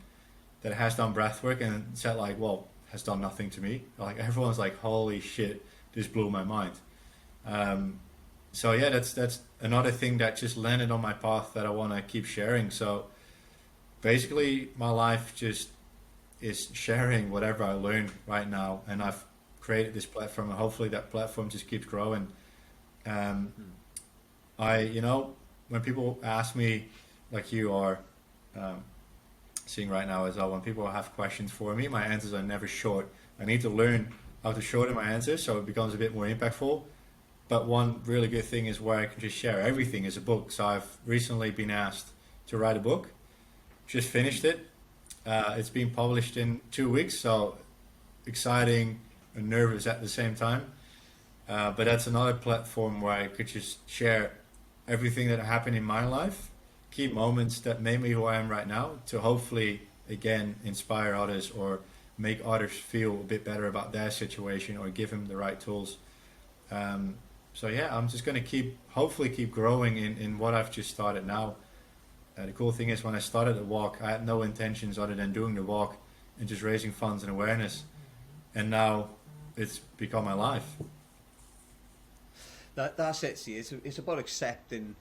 that has done breathwork and said like, well, has done nothing to me. Like everyone's like, holy shit, this blew my mind. So yeah, that's another thing that just landed on my path that I want to keep sharing. So basically my life just is sharing whatever I learn right now, and I've created this platform, and hopefully that platform just keeps growing. When people ask me, like you are seeing right now as well, when people have questions for me, my answers are never short. I need to learn how to shorten my answers so it becomes a bit more impactful. But one really good thing is where I can just share everything as a book. So I've recently been asked to write a book, just finished it. It's been published in 2 weeks, so exciting and nervous at the same time. But that's another platform where I could just share everything that happened in my life, key moments that made me who I am right now, to hopefully, again, inspire others or make others feel a bit better about their situation or give them the right tools. So yeah, I'm just going to hopefully keep growing in what I've just started now. The cool thing is when I started the walk, I had no intentions other than doing the walk and just raising funds and awareness. And now it's become my life. That's it. See, it's about accepting.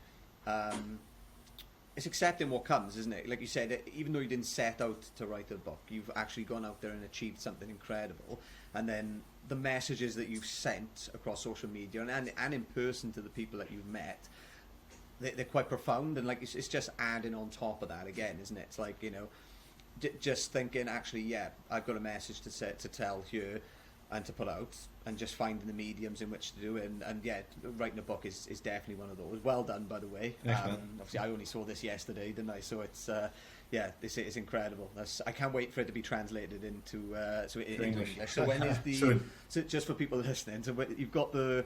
It's accepting what comes, isn't it? Like you said, even though you didn't set out to write a book, you've actually gone out there and achieved something incredible. And then the messages that you've sent across social media and in person to the people that you've met, they're quite profound. And like it's just adding on top of that again, isn't it? It's like, just thinking, actually, yeah, I've got a message to tell here and to put out, and just finding the mediums in which to do it. And yeah, writing a book is definitely one of those. Well done, by the way. Obviously, I only saw this yesterday, didn't I? So it's this is incredible. I can't wait for it to be translated into English. So when is the so just for people listening? So you've got the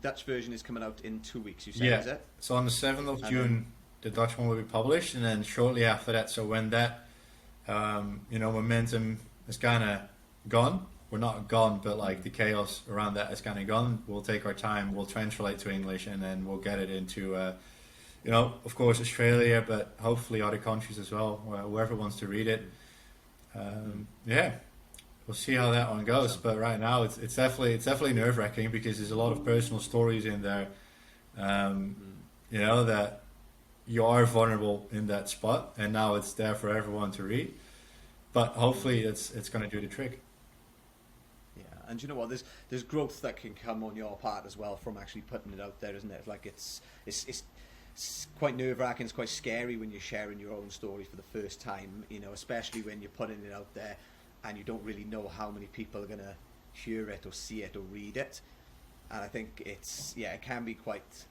Dutch version is coming out in 2 weeks. You said, is it? So on the 7th of June, the Dutch one will be published, and then shortly after that. So when that momentum is kind of gone. We're not gone, but like the chaos around that is kind of gone. We'll take our time, we'll translate to English, and then we'll get it into, of course, Australia, but hopefully other countries as well, whoever wants to read it. We'll see how that one goes. But right now, it's definitely nerve-wracking because there's a lot of personal stories in there. That you are vulnerable in that spot, and now it's there for everyone to read. But hopefully, it's going to do the trick. And you know what? There's growth that can come on your part as well from actually putting it out there, isn't it? Like it's quite nerve-wracking. It's quite scary when you're sharing your own story for the first time. Especially when you're putting it out there and you don't really know how many people are gonna hear it or see it or read it. And I think it can be quite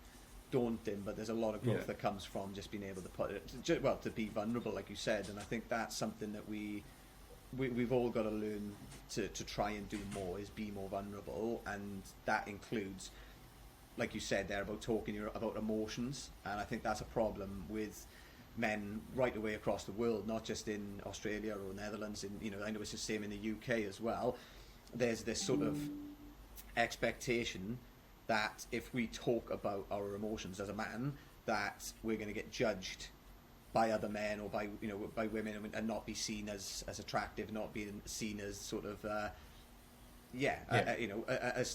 daunting. But there's a lot of growth that comes from just being able to put it, to be vulnerable, like you said. And I think that's something that we've all got to learn to try and do more, is be more vulnerable, and that includes, like you said there, about talking about emotions. And I think that's a problem with men right away across the world, not just in Australia or Netherlands. I know it's the same in the UK as well. There's this sort of expectation that if we talk about our emotions as a man, that we're going to get judged by other men or by by women, and not be seen as attractive, not being seen as sort of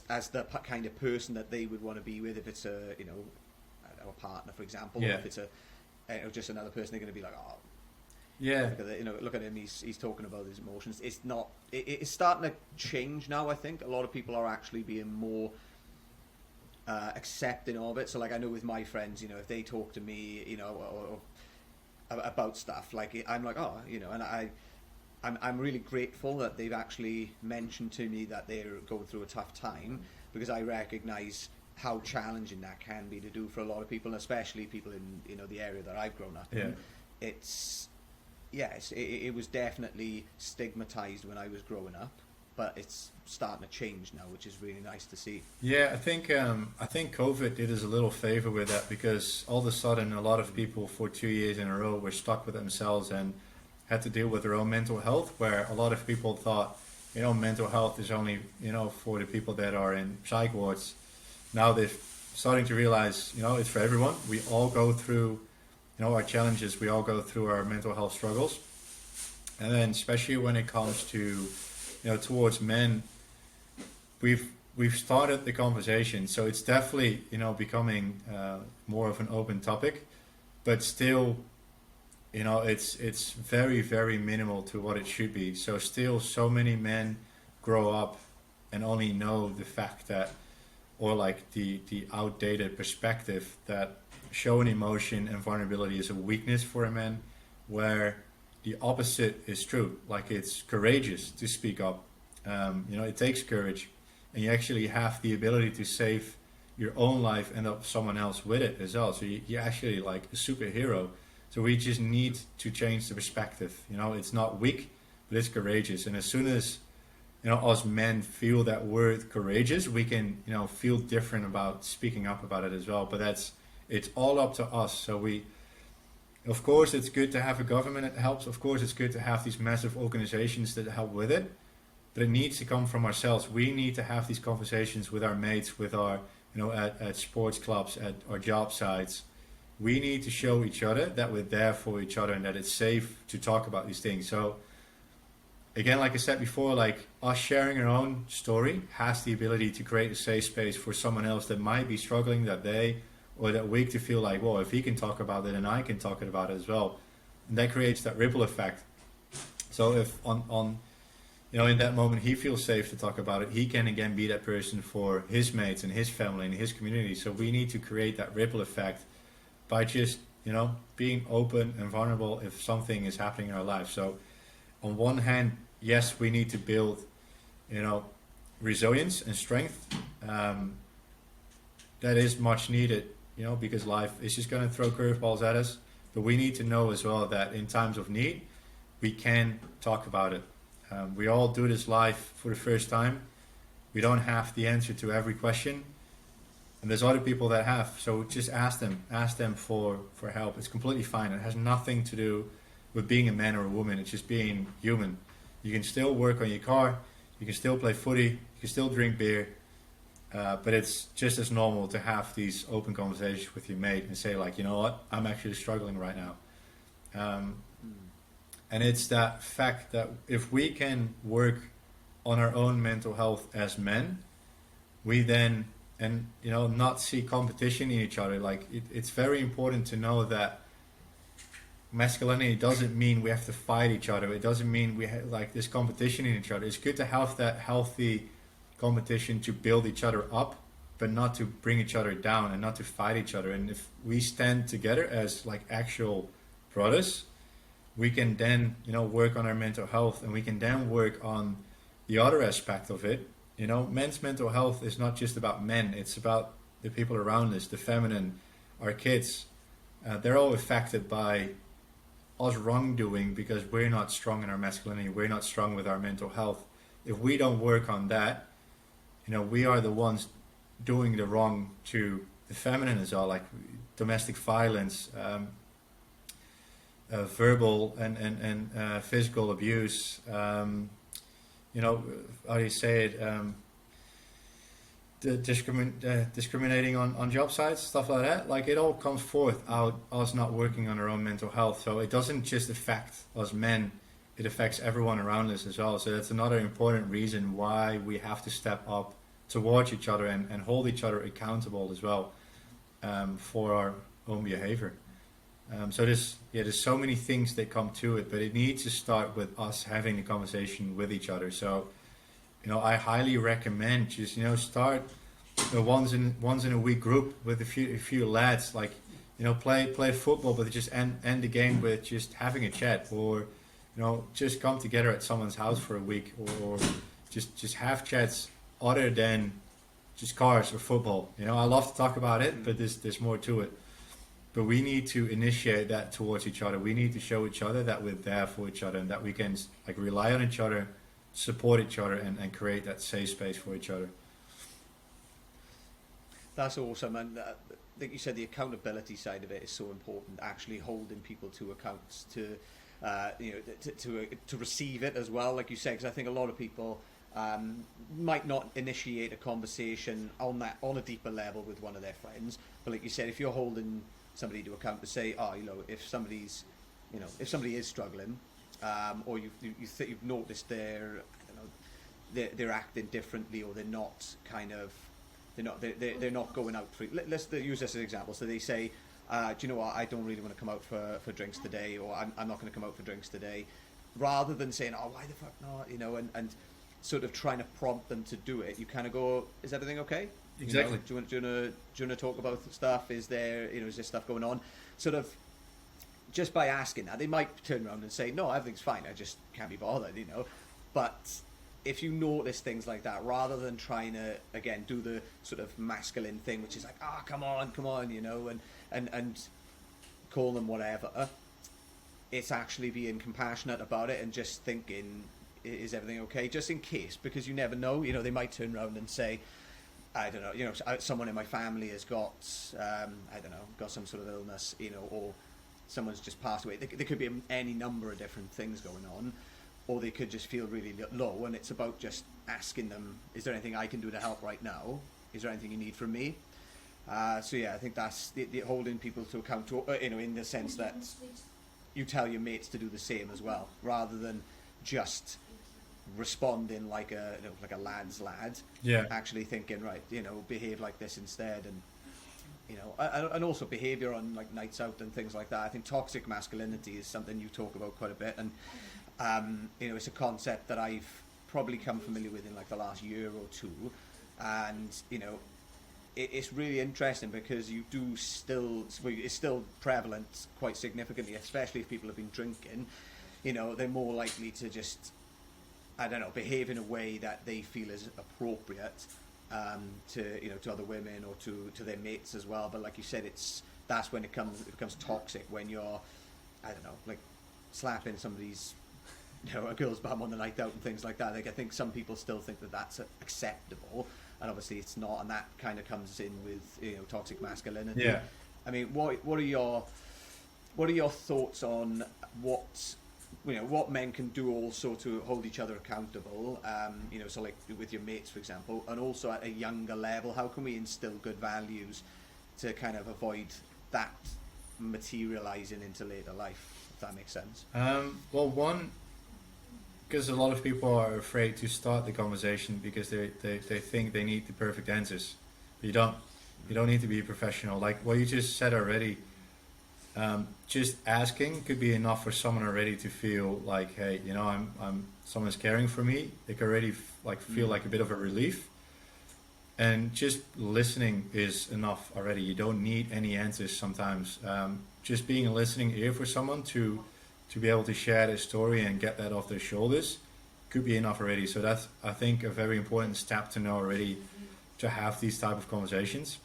as the kind of person that they would want to be with. If it's a a partner, for example, or if it's just another person, they're going to be like, oh. Yeah. Look at him. He's talking about his emotions. It's not. It's starting to change now. I think a lot of people are actually being more accepting of it. So, like, I know with my friends, if they talk to me, or about stuff, like, I'm like, oh, and I'm really grateful that they've actually mentioned to me that they're going through a tough time, because I recognise how challenging that can be to do for a lot of people, and especially people in the area that I've grown up in. It was definitely stigmatized when I was growing up, but it's starting to change now, which is really nice to see. Yeah, I think COVID did us a little favor with that, because all of a sudden a lot of people for 2 years in a row were stuck with themselves and had to deal with their own mental health, where a lot of people thought, mental health is only, for the people that are in psych wards. Now they're starting to realize, it's for everyone. We all go through our challenges, we all go through our mental health struggles. And then especially when it comes to, towards men, we've started the conversation. So it's definitely, becoming more of an open topic, but still, it's very, very minimal to what it should be. So still so many men grow up and only know the fact that, or like the outdated perspective that showing emotion and vulnerability is a weakness for a man, where the opposite is true. Like, it's courageous to speak up. It takes courage, and you actually have the ability to save your own life and up someone else with it as well. So you're actually like a superhero. So we just need to change the perspective. It's not weak, but it's courageous. And as soon as us men feel that word courageous, we can feel different about speaking up about it as well. But it's all up to us. So of course, it's good to have a government that helps. Of course, it's good to have these massive organizations that help with it. But it needs to come from ourselves. We need to have these conversations with our mates, with our, at sports clubs, at our job sites. We need to show each other that we're there for each other and that it's safe to talk about these things. So, again, like I said before, like, us sharing our own story has the ability to create a safe space for someone else that might be struggling or that week, to feel like, well, if he can talk about it, then I can talk about it as well. And that creates that ripple effect. So if in that moment he feels safe to talk about it, he can again be that person for his mates and his family and his community. So we need to create that ripple effect by just, being open and vulnerable if something is happening in our life. So on one hand, yes, we need to build, resilience and strength. That is much needed, because life is just going to throw curveballs at us. But we need to know as well that in times of need, we can talk about it. We all do this life for the first time. We don't have the answer to every question. And there's other people that have. So just ask them for help. It's completely fine. It has nothing to do with being a man or a woman. It's just being human. You can still work on your car. You can still play footy. You can still drink beer. But it's just as normal to have these open conversations with your mate and say, like, you know what, I'm actually struggling right now. And it's that fact that if we can work on our own mental health as men, we then, not see competition in each other. Like, it's very important to know that masculinity doesn't mean we have to fight each other. It doesn't mean we have like this competition in each other. It's good to have that healthy competition to build each other up, but not to bring each other down and not to fight each other. And if we stand together as like actual brothers, we can then work on our mental health, and we can then work on the other aspect of it. Men's mental health is not just about men, it's about the people around us, the feminine, our kids. They're all affected by us wrongdoing because we're not strong in our masculinity, we're not strong with our mental health. If we don't work on that, we are the ones doing the wrong to the feminine as well, like domestic violence, verbal and physical abuse. How do you say it? discriminating on job sites, stuff like that. Like it all comes forth out us not working on our own mental health. So it doesn't just affect us men; it affects everyone around us as well. So that's another important reason why we have to step up towards each other and hold each other accountable as well, for our own behavior. So there's so many things that come to it, but it needs to start with us having the conversation with each other. So, I highly recommend just start a once in a week group with a few lads, like play football, but just end the game with just having a chat, or just come together at someone's house for a week, or just have chats other than just cars or football. I love to talk about it, but there's more to it. But we need to initiate that towards each other. We need to show each other that we're there for each other and that we can rely on each other, support each other, and create that safe space for each other. That's awesome, and like you said, the accountability side of it is so important. Actually, holding people to accounts, to receive it as well, like you said, because I think a lot of people might not initiate a conversation on a deeper level with one of their friends, but like you said, if you're holding somebody to account to say, if somebody is struggling, or you've noticed they're acting differently, or they're not going out for. Let's use this as an example. So they say, do you know what? I don't really want to come out for drinks today, or I'm not going to come out for drinks today, rather than saying, why the fuck not? And sort of trying to prompt them to do it. You kind of go, is everything okay? Exactly. Do you want to talk about stuff? Is there stuff going on? Sort of just by asking that, they might turn around and say, no, everything's fine. I just can't be bothered, But if you notice things like that, rather than trying to again do the sort of masculine thing, which is like, come on, and call them whatever, it's actually being compassionate about it and just thinking, is everything okay? Just in case, because you never know. They might turn around and say, I don't know, someone in my family has got, got some sort of illness, or someone's just passed away. There could be any number of different things going on, or they could just feel really low, and it's about just asking them, is there anything I can do to help right now? Is there anything you need from me? I think that's the holding people to account, in the sense that you tell your mates to do the same as well, rather than just responding like a lad's lad. Yeah. Actually thinking, right, behave like this instead, and also behavior on like nights out and things like that. I think toxic masculinity is something you talk about quite a bit, and it's a concept that I've probably come familiar with in like the last year or two, and it's really interesting because it's still prevalent quite significantly, especially if people have been drinking. They're more likely to just, behave in a way that they feel is appropriate to other women or to their mates as well. But like you said, that's when it becomes toxic, when you're, like slapping somebody's, a girl's bum on the night out and things like that. Like, I think some people still think that that's acceptable, and obviously it's not, and that kind of comes in with toxic masculinity. Yeah. I mean, what are your thoughts on what men can do also to hold each other accountable, so like with your mates, for example, and also at a younger level, how can we instill good values to kind of avoid that materializing into later life, if that makes sense? Because a lot of people are afraid to start the conversation because they think they need the perfect answers. But you don't need to be a professional. Like what you just said already, just asking could be enough for someone already to feel like, hey, someone's caring for me. They can already feel like a bit of a relief, and just listening is enough already. You don't need any answers sometimes. Just being a listening ear for someone to be able to share their story and get that off their shoulders could be enough already. So that's, I think, a very important step to know already, to have these type of conversations.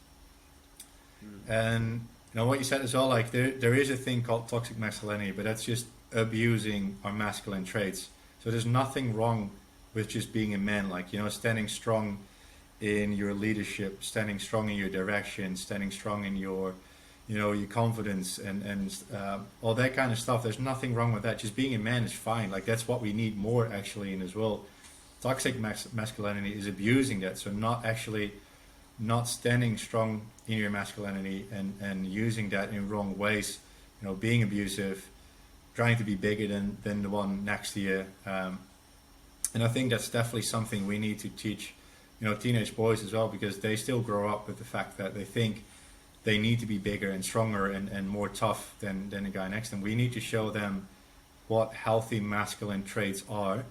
And what you said is all, like there is a thing called toxic masculinity, but that's just abusing our masculine traits. So there's nothing wrong with just being a man, like, standing strong in your leadership, standing strong in your direction, standing strong in your your confidence and all that kind of stuff. There's nothing wrong with that. Just being a man is fine. Like, that's what we need more actually in this world. Toxic masculinity is abusing that, so not actually not standing strong in your masculinity and using that in wrong ways, being abusive, trying to be bigger than the one next to you. And I think that's definitely something we need to teach, teenage boys as well, because they still grow up with the fact that they think they need to be bigger and stronger and more tough than the guy next to them. We need to show them what healthy masculine traits are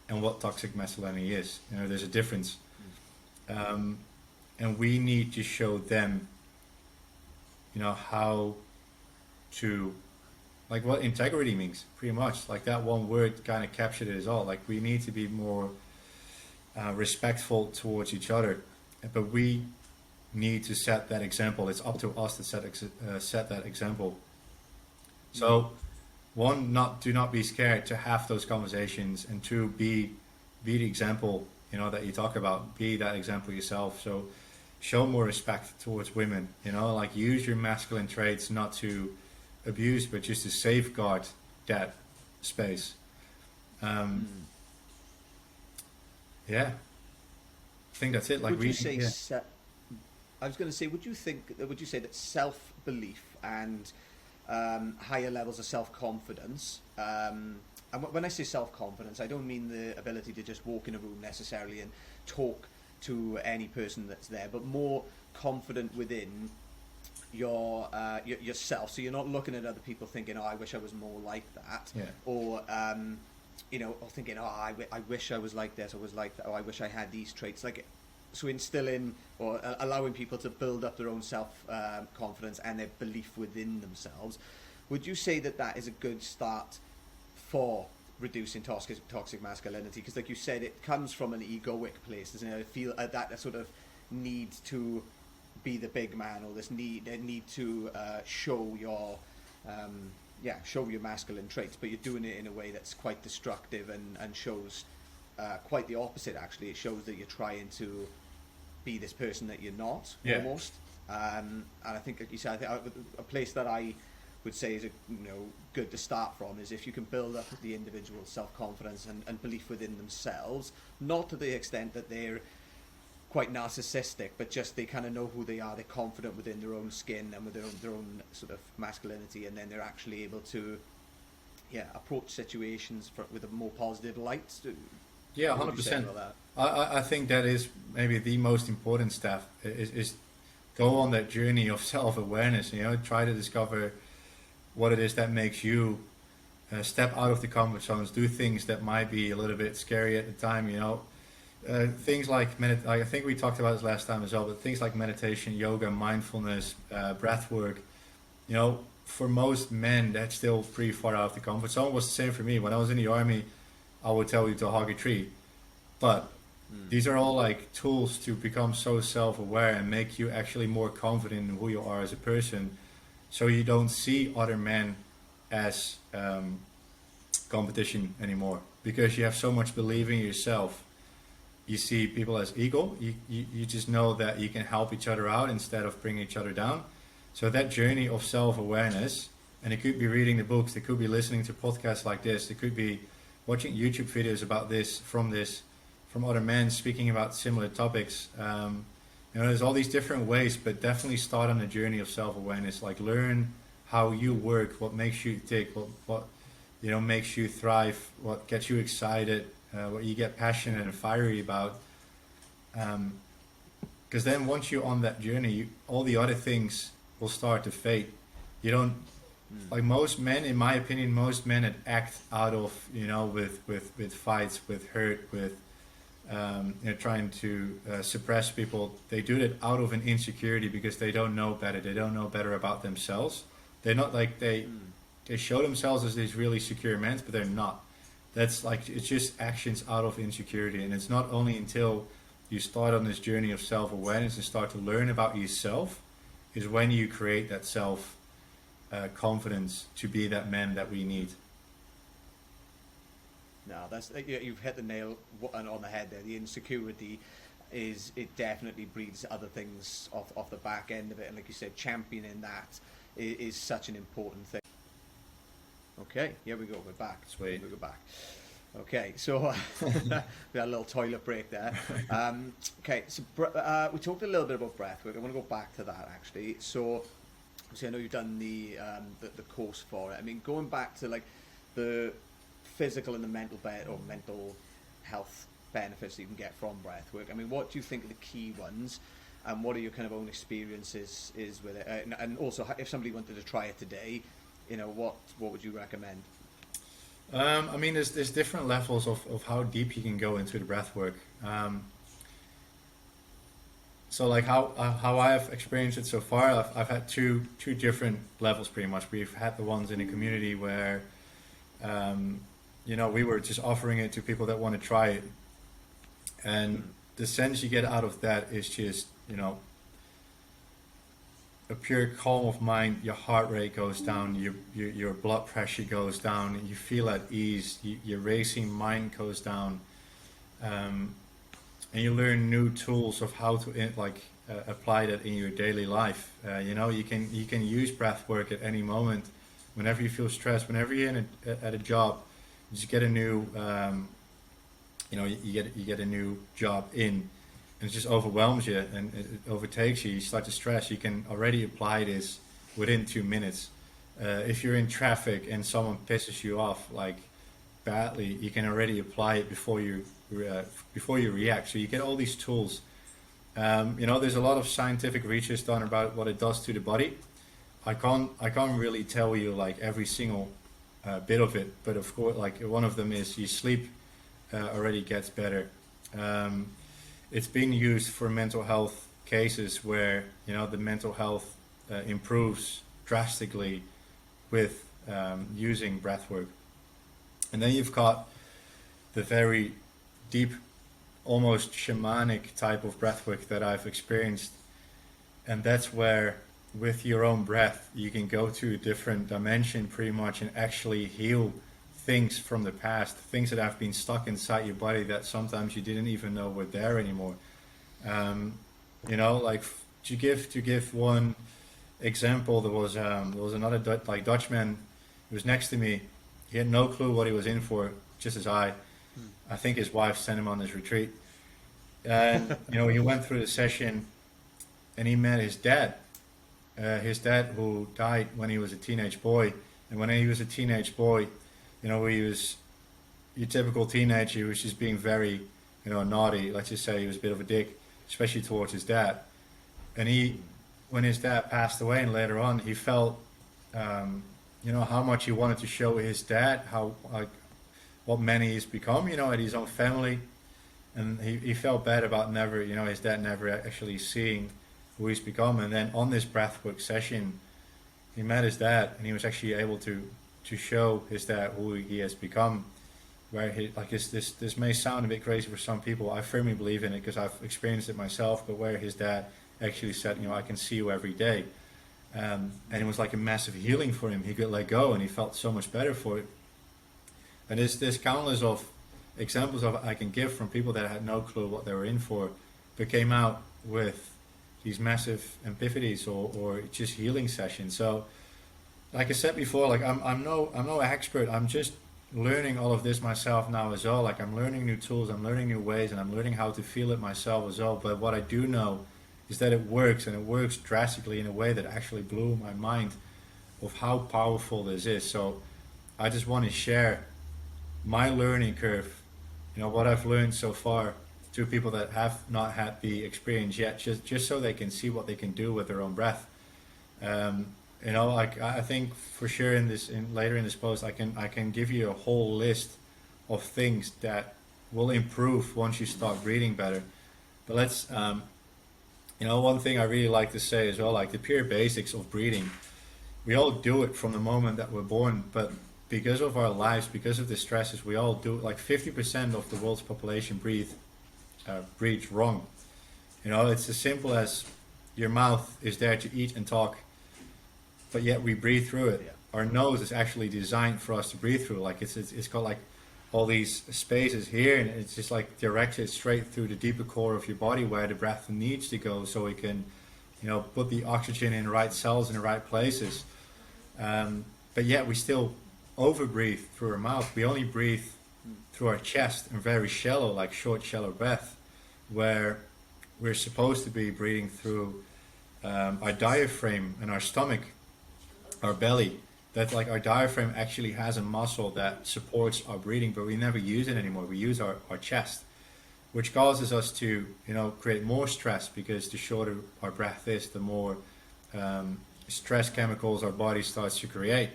and what toxic masculinity is. There's a difference. And we need to show them, how to, like, what integrity means, pretty much. Like, that one word kind of captured it as all. Like, we need to be more respectful towards each other, but we need to set that example. It's up to us to set that example. So, one, do not be scared to have those conversations, and two, be the example, that you talk about. Be that example yourself. So, show more respect towards women. Like, use your masculine traits not to abuse, but just to safeguard that space. Yeah, I think that's it. Like, would you say? I was going to say, would you say that self-belief and higher levels of self-confidence, and when I say self-confidence, I don't mean the ability to just walk in a room necessarily and talk to any person that's there, but more confident within yourself. So you're not looking at other people thinking, "Oh, I wish I was more like that," or or thinking, "Oh, I wish I was like this, or was like that, or I wish I had these traits." Like, so instilling or allowing people to build up their own self confidence and their belief within themselves. Would you say that is a good start for reducing toxic masculinity? Because, like you said, it comes from an egoic place, doesn't it? I feel that sort of need to be the big man, or this need to show your masculine traits, but you're doing it in a way that's quite destructive and shows quite the opposite. Actually, it shows that you're trying to be this person that you're not, almost. And I think, like you said, a place that I would say is good to start from is if you can build up the individual's self-confidence and belief within themselves, not to the extent that they're quite narcissistic, but just they kind of know who they are, they're confident within their own skin and with their own sort of masculinity, and then they're actually able to approach situations with a more positive light. 100%. I think that is maybe the most important step, is go on that journey of self-awareness, try to discover what it is that makes you step out of the comfort zones, do things that might be a little bit scary at the time, things like I think we talked about this last time as well, but things like meditation, yoga, mindfulness, breath work, for most men that's still pretty far out of the comfort zone. It was the same for me. When I was in the army, I would tell you to hug a tree, but these are all like tools to become so self-aware and make you actually more confident in who you are as a person, so you don't see other men as competition anymore, because you have so much belief in yourself. You see people as equal. You just know that you can help each other out instead of bringing each other down. So that journey of self-awareness, and it could be reading the books, it could be listening to podcasts like this, it could be watching YouTube videos about this, from other men speaking about similar topics. There's all these different ways, but definitely start on the journey of self-awareness. Like, learn how you work, what makes you tick, what makes you thrive, what gets you excited, what you get passionate and fiery about. Because then once you're on that journey, all the other things will start to fade. You don't, like most men, in my opinion, most men that act out of, with fights, with hurt, with trying to suppress people, they do it out of an insecurity because they don't know better. They don't know better about themselves. They're not like they show themselves as these really secure men, but they're not. That's like, it's just actions out of insecurity. And it's not only until you start on this journey of self-awareness and start to learn about yourself is when you create that self confidence to be that man that we need. No, you've hit the nail on the head there. The insecurity it definitely breeds other things off the back end of it, and like you said, championing that is such an important thing. Okay, here we go. We're back. Sweet. We'll go back. Okay, so we had a little toilet break there. Okay, so we talked a little bit about breathwork. I want to go back to that actually. So I know you've done the course for it. I mean, going back to like the physical and the mental health benefits that you can get from breathwork. I mean, what do you think are the key ones, and what are your kind of own experiences with it? And also, if somebody wanted to try it today, what would you recommend? I mean, there's different levels of how deep you can go into the breath work. So like how I have experienced it so far, I've had two different levels pretty much. We've had the ones in the community where, we were just offering it to people that want to try it. And the sense you get out of that is just, a pure calm of mind. Your heart rate goes down, your blood pressure goes down, you feel at ease, your racing mind goes down, and you learn new tools of how to apply that in your daily life. You can use breath work at any moment, whenever you feel stressed, whenever you're at a job, you just get a new, you get a new job in. And it just overwhelms you and it overtakes you. You start to stress. You can already apply this within 2 minutes. If you're in traffic and someone pisses you off like badly, you can already apply it before you react. So you get all these tools. There's a lot of scientific research done about what it does to the body. I can't really tell you like every single bit of it, but of course, like one of them is your sleep already gets better. It's being used for mental health cases where the mental health improves drastically with using breathwork. And then you've got the very deep, almost shamanic type of breathwork that I've experienced, and that's where with your own breath you can go to a different dimension pretty much and actually heal things from the past, things that have been stuck inside your body that sometimes you didn't even know were there anymore. Like to give one example, there was another Dutchman who was next to me. He had no clue what he was in for, just as I think his wife sent him on this retreat, and he went through the session and he met his dad who died when he was a teenage boy. And when he was a teenage boy, he was your typical teenager. He was just being very, naughty. Let's just say he was a bit of a dick, especially towards his dad. And when his dad passed away, and later on, he felt, how much he wanted to show his dad what man he's become, at his own family. And he felt bad about never, his dad never actually seeing who he's become. And then on this breathwork session, he met his dad, and he was actually able to show his dad who he has become. Where this may sound a bit crazy for some people. I firmly believe in it because I've experienced it myself. But where his dad actually said, I can see you every day, and it was like a massive healing for him. He could let go, and he felt so much better for it. And there's countless of examples of I can give from people that had no clue what they were in for, but came out with these massive epiphanies or just healing sessions. So, like I said before, like I'm no expert. I'm just learning all of this myself now as well. Like I'm learning new tools, I'm learning new ways, and I'm learning how to feel it myself as well. But what I do know is that it works, and it works drastically in a way that actually blew my mind of how powerful this is. So I just want to share my learning curve, what I've learned so far to people that have not had the experience yet, just so they can see what they can do with their own breath. I think for sure later in this post, I can give you a whole list of things that will improve once you start breathing better. But let's, one thing I really like to say as well, like the pure basics of breathing, we all do it from the moment that we're born, but because of our lives, because of the stresses, we all do it. Like 50% of the world's population breathes wrong. It's as simple as your mouth is there to eat and talk, but yet we breathe through it. Yeah. Our nose is actually designed for us to breathe through. Like it's got like all these spaces here, and it's just like directed straight through the deeper core of your body where the breath needs to go, so it can, put the oxygen in the right cells in the right places. But yet we still over breathe through our mouth. We only breathe through our chest and very shallow, like short, shallow breath, where we're supposed to be breathing through our diaphragm and our stomach, our belly. That like our diaphragm actually has a muscle that supports our breathing, but we never use it anymore. We use our chest, which causes us to, create more stress, because the shorter our breath is, the more stress chemicals our body starts to create.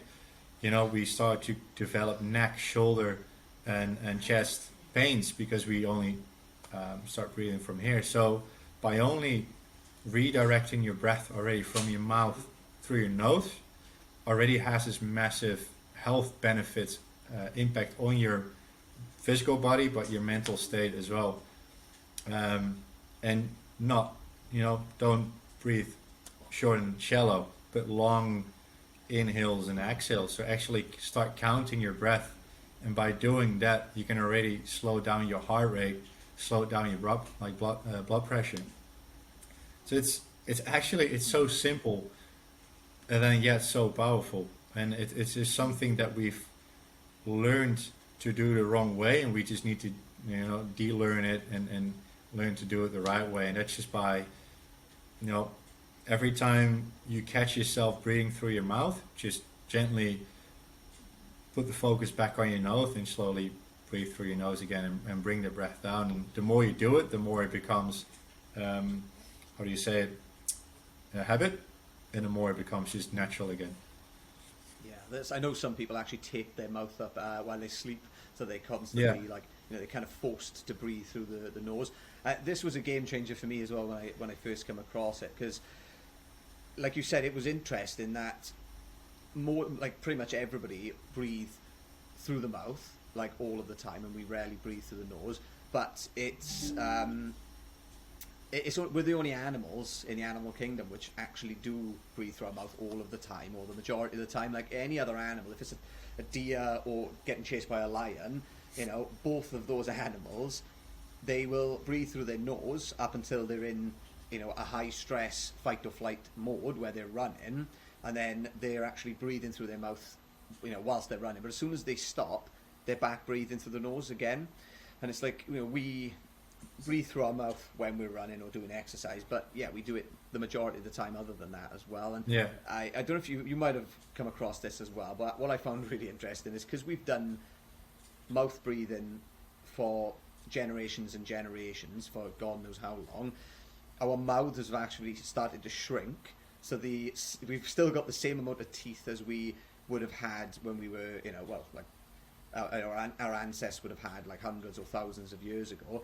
We start to develop neck, shoulder, and chest pains because we only start breathing from here. So by only redirecting your breath already from your mouth through your nose, already has this massive health benefits impact on your physical body, but your mental state as well. And not, don't breathe short and shallow, but long inhales and exhales. So actually start counting your breath, and by doing that, you can already slow down your heart rate, slow down your blood pressure. So it's so simple, and then yet so powerful. And it's just something that we've learned to do the wrong way, and we just need to de-learn it and learn to do it the right way. And that's just by every time you catch yourself breathing through your mouth, just gently put the focus back on your nose and slowly breathe through your nose again, and bring the breath down. And the more you do it, the more it becomes how do you say it, a habit, and the more it becomes just natural again. Yeah, I know some people actually tape their mouth up while they sleep, so they constantly they're kind of forced to breathe through the nose. This was a game changer for me as well when I first came across it, because, like you said, it was interesting that more like pretty much everybody breathe through the mouth like all of the time, and we rarely breathe through the nose. But we're the only animals in the animal kingdom which actually do breathe through our mouth all of the time, or the majority of the time. Like any other animal, if it's a deer or getting chased by a lion, both of those animals, they will breathe through their nose up until they're in a high stress fight or flight mode where they're running, and then they're actually breathing through their mouth whilst they're running. But as soon as they stop, they're back breathing through the nose again. And it's like we breathe through our mouth when we're running or doing exercise, but yeah, we do it the majority of the time other than that as well. And yeah, I don't know if you might have come across this as well, but what I found really interesting is, because we've done mouth breathing for generations and generations, for God knows how long, our mouths have actually started to shrink. So we've still got the same amount of teeth as we would have had when we were, our ancestors would have had like hundreds or thousands of years ago.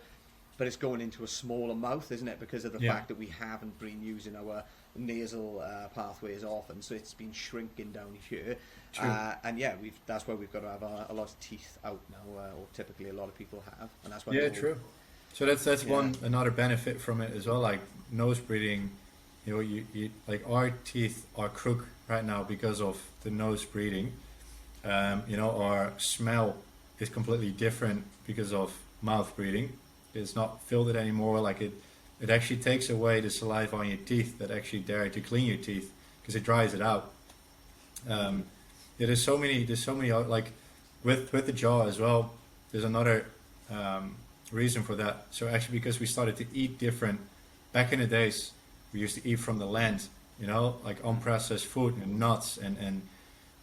But it's going into a smaller mouth, isn't it? Because of the fact that we haven't been using our nasal pathways often, so it's been shrinking down here. And yeah, that's why we've got to have a lot of teeth out now, or typically a lot of people have, and that's why. True. So that's another benefit from it as well. Like nose breathing, you like our teeth are crooked right now because of the nose breathing. Our smell is completely different because of mouth breathing. It's not filtered anymore. Like it actually takes away the saliva on your teeth that actually dare to clean your teeth, because it dries it out. There's so many like with the jaw as well. There's another reason for that. So actually, because we started to eat different back in the days, we used to eat from the land, like unprocessed food and nuts, and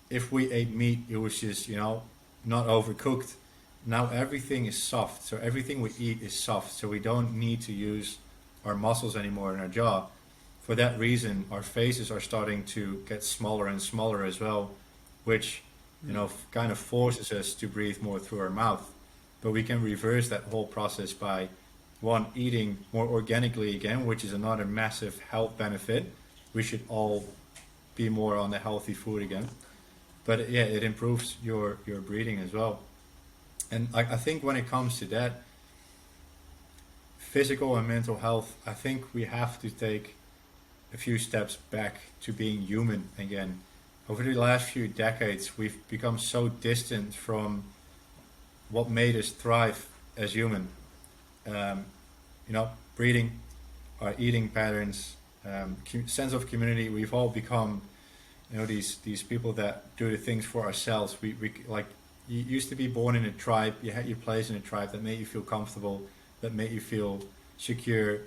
if we ate meat, it was just not overcooked. Now everything is soft, so everything we eat is soft, so we don't need to use our muscles anymore in our jaw. For that reason, our faces are starting to get smaller and smaller as well, which kind of forces us to breathe more through our mouth. But we can reverse that whole process by eating more organically again, which is another massive health benefit. We should all be more on the healthy food again. But yeah, it improves your breathing as well. And I think when it comes to that, physical and mental health, I think we have to take a few steps back to being human again. Over the last few decades, we've become so distant from what made us thrive as human. Breathing, our eating patterns, sense of community. We've all become, these people that do the things for ourselves. We like you used to be born in a tribe. You had your place in a tribe that made you feel comfortable, that made you feel secure.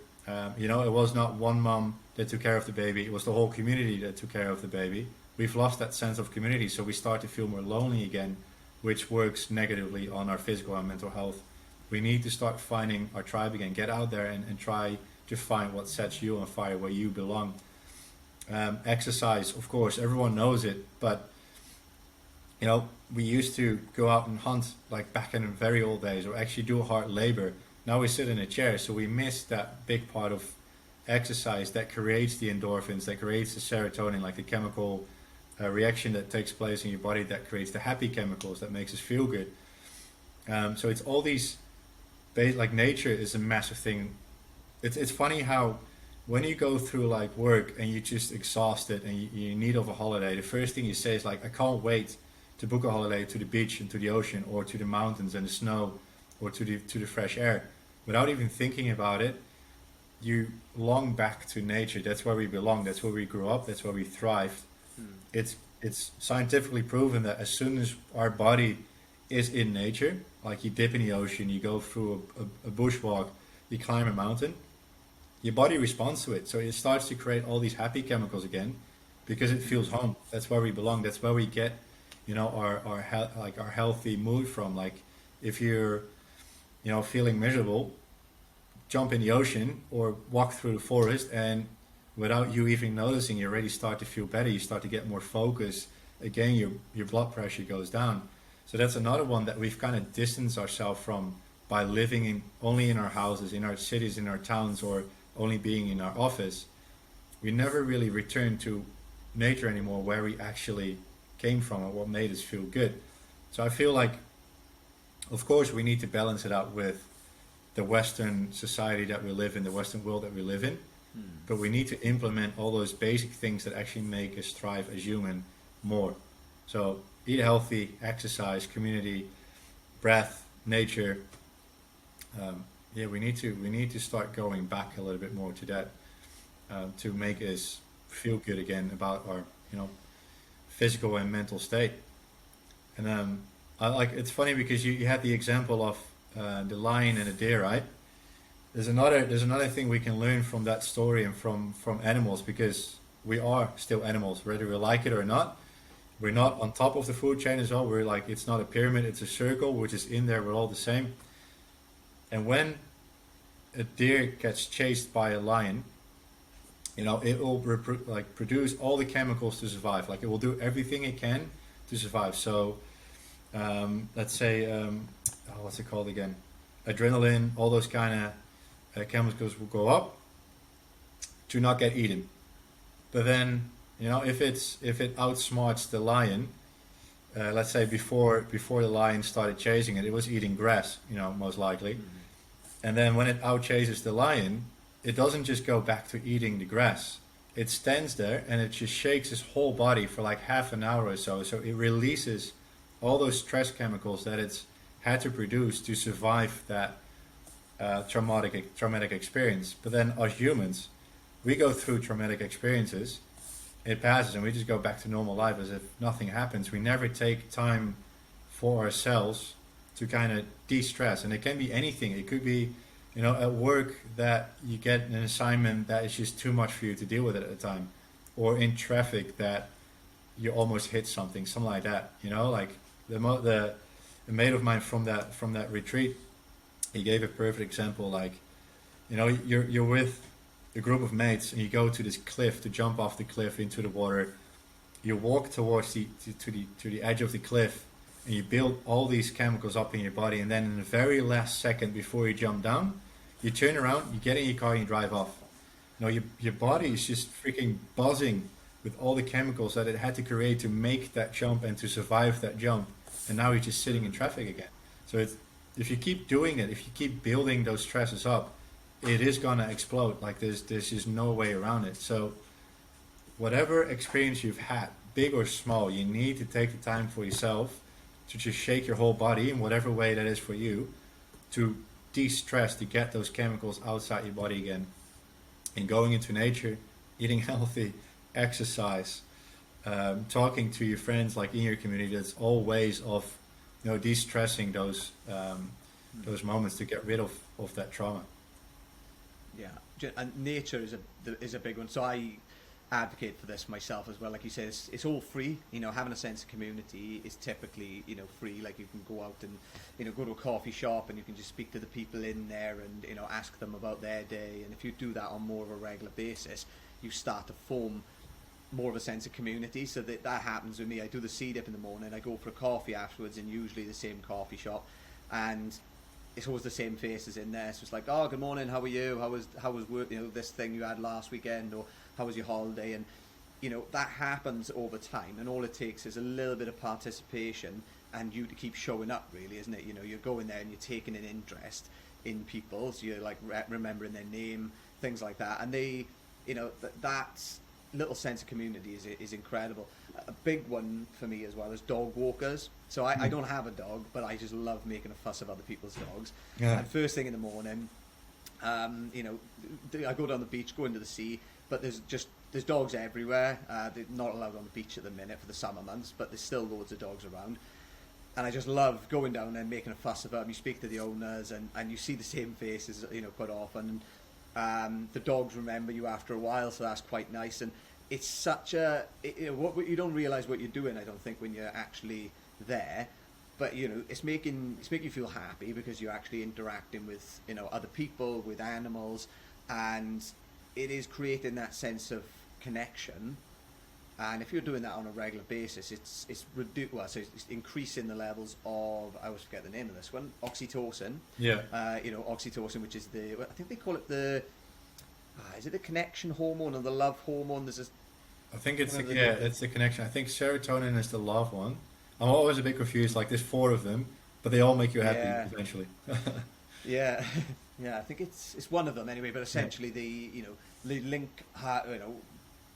You know, it was not one mom that took care of the baby. It was the whole community that took care of the baby. We've lost that sense of community, so we start to feel more lonely again, which works negatively on our physical and mental health. We need to start finding our tribe again. Get out there and try to find what sets you on fire, where you belong. Exercise, of course, everyone knows it, but you know, we used to go out and hunt like back in the very old days, or actually do hard labor. Now we sit in a chair, so we miss that big part of exercise that creates the endorphins, that creates the serotonin, like the chemical reaction that takes place in your body that creates the happy chemicals that makes us feel good. So it's all these, like nature is a massive thing. It's funny how when you go through like work and you're just exhausted and you need of a holiday, the first thing you say is like, I can't wait to book a holiday to the beach and to the ocean or to the mountains and the snow or to the fresh air. Without even thinking about it, you long back to nature. That's where we belong. That's where we grew up. That's where we thrived. It's scientifically proven that as soon as our body is in nature, like you dip in the ocean, you go through a bushwalk, you climb a mountain, your body responds to it. So it starts to create all these happy chemicals again because it feels home. That's where we belong. That's where we get, you know, our healthy mood from. Like if you're, you know, feeling miserable, jump in the ocean or walk through the forest, and without you even noticing, you already start to feel better. You start to get more focus. Again, your blood pressure goes down. So that's another one that we've kind of distanced ourselves from by living only in our houses, in our cities, in our towns, or only being in our office. We never really return to nature anymore, where we actually came from and what made us feel good. So I feel like, of course, we need to balance it out with the Western society that we live in, the Western world that we live in. But we need to implement all those basic things that actually make us thrive as human more. So eat healthy, exercise, community, breath, nature. We need to start going back a little bit more to that, to make us feel good again about our, you know, physical and mental state. And it's funny because you had the example of the lion and the deer, right? There's another thing we can learn from that story and from animals, because we are still animals, whether we like it or not. We're not on top of the food chain as well. We're like, it's not a pyramid, it's a circle, which is in there, we're all the same. And when a deer gets chased by a lion, you know, it will produce all the chemicals to survive. Like it will do everything it can to survive. So let's say, what's it called again? Adrenaline, all those kind of chemicals will go up to not get eaten. But then, you know, if it outsmarts the lion, let's say before the lion started chasing it, it was eating grass, you know, most likely. And then when it outchases the lion, it doesn't just go back to eating the grass. It stands there and it just shakes its whole body for like half an hour or so. So it releases all those stress chemicals that it's had to produce to survive that traumatic experience. But then as humans, we go through traumatic experiences, it passes and we just go back to normal life as if nothing happens. We never take time for ourselves to kind of de-stress. And it can be anything. It could be, you know, at work that you get an assignment that is just too much for you to deal with it at the time, or in traffic that you almost hit something like that. You know, like the mate of mine from that retreat, he gave a perfect example. Like, you know, you're with a group of mates and you go to this cliff to jump off the cliff into the water. You walk towards to the edge of the cliff and you build all these chemicals up in your body, and then in the very last second before you jump down, you turn around, you get in your car and you drive off. You know, your body is just freaking buzzing with all the chemicals that it had to create to make that jump and to survive that jump, and now you're just sitting in traffic again. So if you keep doing it, if you keep building those stresses up, it is gonna explode. Like there's just no way around it. So whatever experience you've had, big or small, you need to take the time for yourself to just shake your whole body in whatever way that is for you, to de-stress, to get those chemicals outside your body again. And going into nature, eating healthy, exercise, talking to your friends like in your community, that's all ways of de-stressing those moments to get rid of that trauma. Yeah, and nature is a big one. So I advocate for this myself as well. Like you say, it's all free. Having a sense of community is typically free. Like you can go out and go to a coffee shop and you can just speak to the people in there and ask them about their day. And if you do that on more of a regular basis, you start to form more of a sense of community. So that happens with me. I do the sea dip in the morning. I go for a coffee afterwards in usually the same coffee shop, and it's always the same faces in there. So it's like, oh, good morning, how are you? How was work? This thing you had last weekend, or how was your holiday? And that happens over time, and all it takes is a little bit of participation and you to keep showing up, really, isn't it? You're going there and you're taking an interest in people, so you're like remembering their name, things like that, and they, that little sense of community is incredible. A big one for me as well is dog walkers. So I don't have a dog, but I just love making a fuss of other people's dogs. Yeah. And first thing in the morning, I go down the beach, go into the sea, but there's dogs everywhere. They're not allowed on the beach at the minute for the summer months, but there's still loads of dogs around. And I just love going down there and making a fuss of them. You speak to the owners and you see the same faces, quite often. The dogs remember you after a while, so that's quite nice. And it's such what you don't realise what you're doing, I don't think, when you're actually there. But it's making you feel happy because you're actually interacting with other people, with animals, and it is creating that sense of connection. And if you're doing that on a regular basis, it's increasing the levels of, I always forget the name of this one, oxytocin. Yeah. Oxytocin, which is I think they call it is it the connection hormone or the love hormone? I think it's the connection. I think serotonin is the love one. I'm always a bit confused. Like there's 4 of them, but they all make you happy eventually. Yeah, yeah. I think it's one of them anyway. But essentially, they link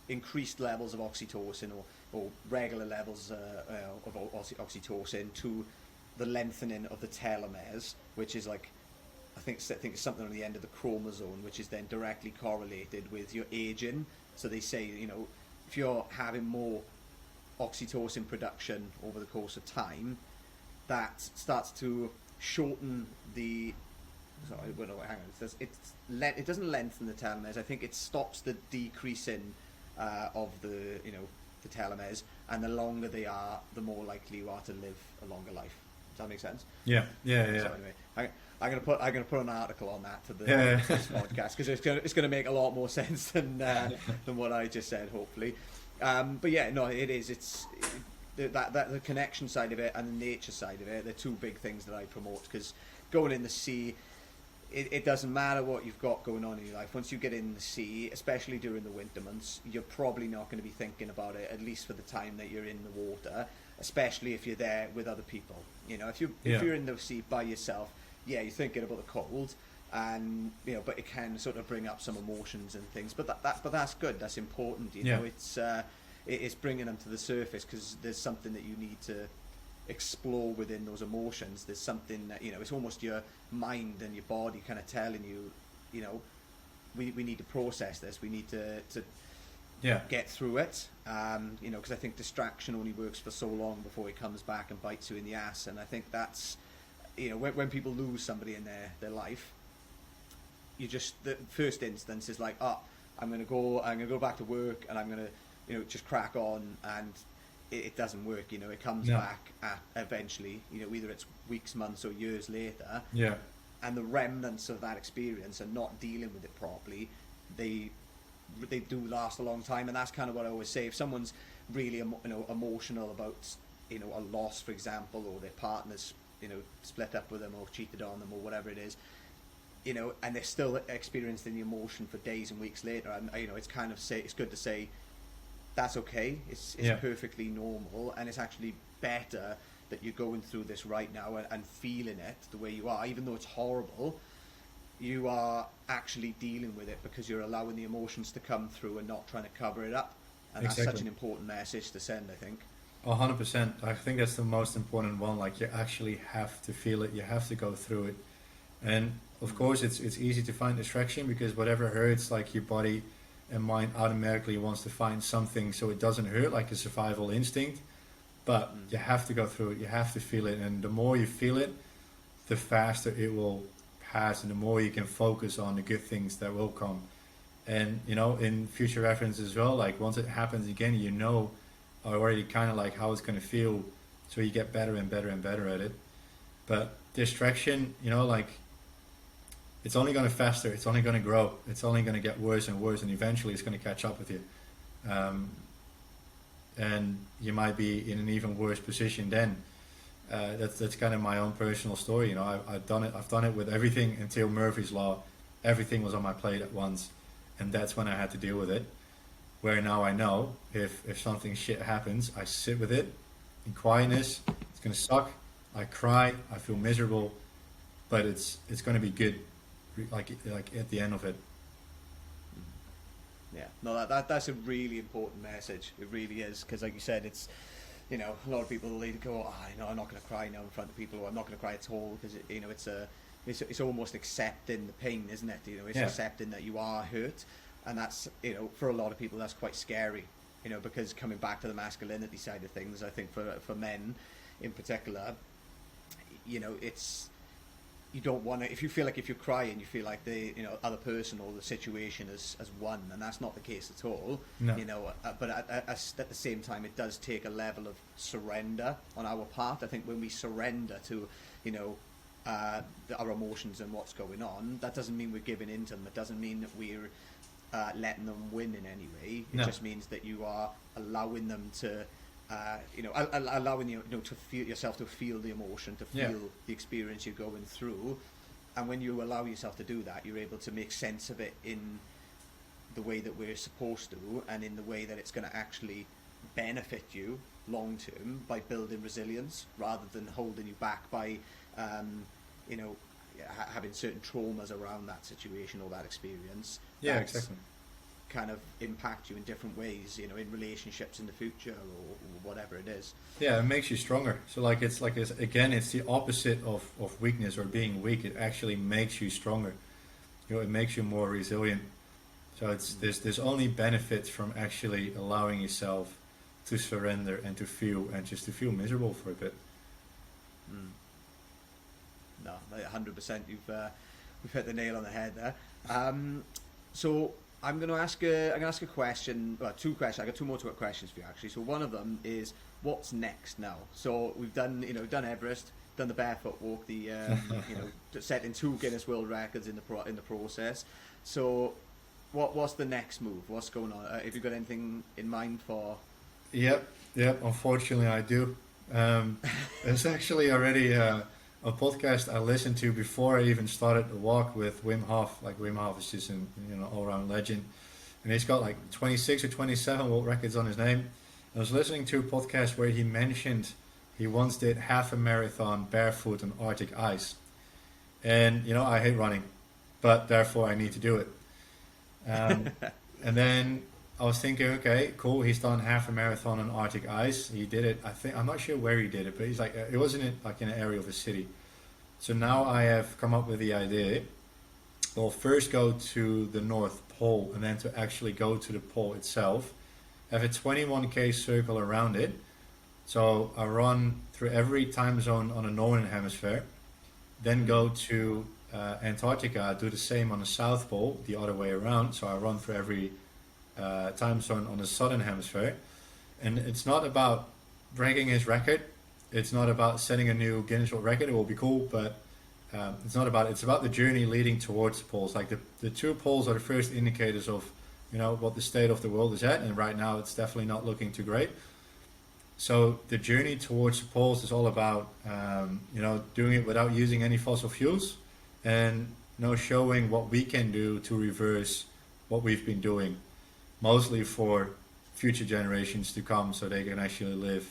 increased levels of oxytocin or regular levels of oxytocin to the lengthening of the telomeres, which is like I think it's something on the end of the chromosome, which is then directly correlated with your aging. So they say if you're having more oxytocin production over the course of time, that starts to shorten the. Sorry, hang on. It doesn't lengthen the telomeres. I think it stops the decreasing of the the telomeres, and the longer they are, the more likely you are to live a longer life. Does that make sense? Yeah. So anyway, I'm gonna put an article on that to this podcast because it's gonna make a lot more sense than what I just said, hopefully. But yeah, no, it is. It's that the connection side of it and the nature side of it. They're 2 big things that I promote, because going in the sea, it doesn't matter what you've got going on in your life. Once you get in the sea, especially during the winter months, you're probably not going to be thinking about it, at least for the time that you're in the water, especially if you're there with other people. If you're in the sea by yourself, you're thinking about the cold, and but it can sort of bring up some emotions and things. But that's good. That's important. It's bringing them to the surface, because there's something that you need to explore within those emotions. There's something that it's almost your mind and your body kind of telling you, we need to process this. We need to get through it. Because I think distraction only works for so long before it comes back and bites you in the ass. And I think that's when people lose somebody in their life, the first instance is like, I'm gonna go back to work and I'm gonna just crack on, and it doesn't work. It comes back eventually. Either it's weeks, months, or years later. Yeah. And the remnants of that experience and not dealing with it properly, they do last a long time. And that's kind of what I always say. If someone's really emotional about a loss, for example, or their partner's split up with them or cheated on them or whatever it is, and they're still experiencing the emotion for days and weeks later, and it's kind of it's good to say that's okay. It's perfectly normal, and it's actually better that you're going through this right now and feeling it the way you are, even though it's horrible. You are actually dealing with it because you're allowing the emotions to come through and not trying to cover it up, and that's such an important message to send, I think. 100%. I think that's the most important one. Like, you actually have to feel it. You have to go through it, and of course it's easy to find distraction, because whatever hurts, like, your body and mind automatically wants to find something so it doesn't hurt, like a survival instinct. But you have to go through it. You have to feel it, and the more you feel it, the faster it will pass, and the more you can focus on the good things that will come. And in future reference as well, like once it happens again, already kind of like how it's going to feel, so you get better and better and better at it. But distraction, like it's only going to fester, it's only going to grow, it's only going to get worse and worse, and eventually it's going to catch up with you. And you might be in an even worse position then. That's kind of my own personal story. I've done it with everything until Murphy's Law. Everything was on my plate at once, and that's when I had to deal with it. Where now I know if something shit happens, I sit with it in quietness. It's gonna suck. I cry. I feel miserable, but it's gonna be good. Like at the end of it. Yeah, no, that's a really important message. It really is, because like you said, it's a lot of people they go, I'm not going to cry now in front of people, or I'm not going to cry at all, because it's almost accepting the pain, isn't it? It's accepting that you are hurt, and that's for a lot of people that's quite scary. Because coming back to the masculinity side of things, I think for men in particular, it's. You don't want to. If you feel like if you're crying, you feel like the other person or the situation has won, and that's not the case at all. No. But at the same time, it does take a level of surrender on our part. I think when we surrender to our emotions and what's going on, that doesn't mean we're giving in to them. It doesn't mean that we're letting them win in any way. It just means that you are allowing them to. Allowing you to feel yourself, to feel the emotion, to feel the experience you're going through, and when you allow yourself to do that, you're able to make sense of it in the way that we're supposed to, and in the way that it's going to actually benefit you long term by building resilience, rather than holding you back by having certain traumas around that situation or that experience. Exactly. Kind of impact you in different ways, in relationships in the future or whatever it is. Yeah, it makes you stronger. So it's the opposite of weakness or being weak. It actually makes you stronger. It makes you more resilient. So there's only benefits from actually allowing yourself to surrender and to feel, and just to feel miserable for a bit. No, 100%. We've hit the nail on the head there. So I'm going to ask a question. Well, two questions. I got two more questions for you actually. So one of them is, what's next now? So we've done Everest, done the barefoot walk, the setting 2 Guinness World Records in the process. So what's the next move? What's going on? Have you got anything in mind for? Yep. Unfortunately, I do. There's actually already a podcast I listened to before I even started the walk with Wim Hof. Like, Wim Hof is just an all-round legend, and he's got like 26 or 27 world records on his name. I was listening to a podcast where he mentioned he once did half a marathon barefoot on Arctic ice, and I hate running, but therefore I need to do it. And then I was thinking, okay, cool, he's done half a marathon on Arctic ice. He did it, I'm not sure where he did it, but he's like, it wasn't in an area of a city. So now I have come up with the idea, well, first go to the North Pole, and then to actually go to the pole itself, have a 21k circle around it. So I run through every time zone on the Northern Hemisphere, then go to Antarctica, do the same on the South Pole, the other way around. So I run through every time zone on the Southern Hemisphere. And it's not about breaking his record. It's not about setting a new Guinness World Record. It will be cool, but it's about the journey leading towards the poles. Like the 2 poles are the first indicators of what the state of the world is at, and right now it's definitely not looking too great. So the journey towards the poles is all about doing it without using any fossil fuels, and showing what we can do to reverse what we've been doing, mostly for future generations to come, so they can actually live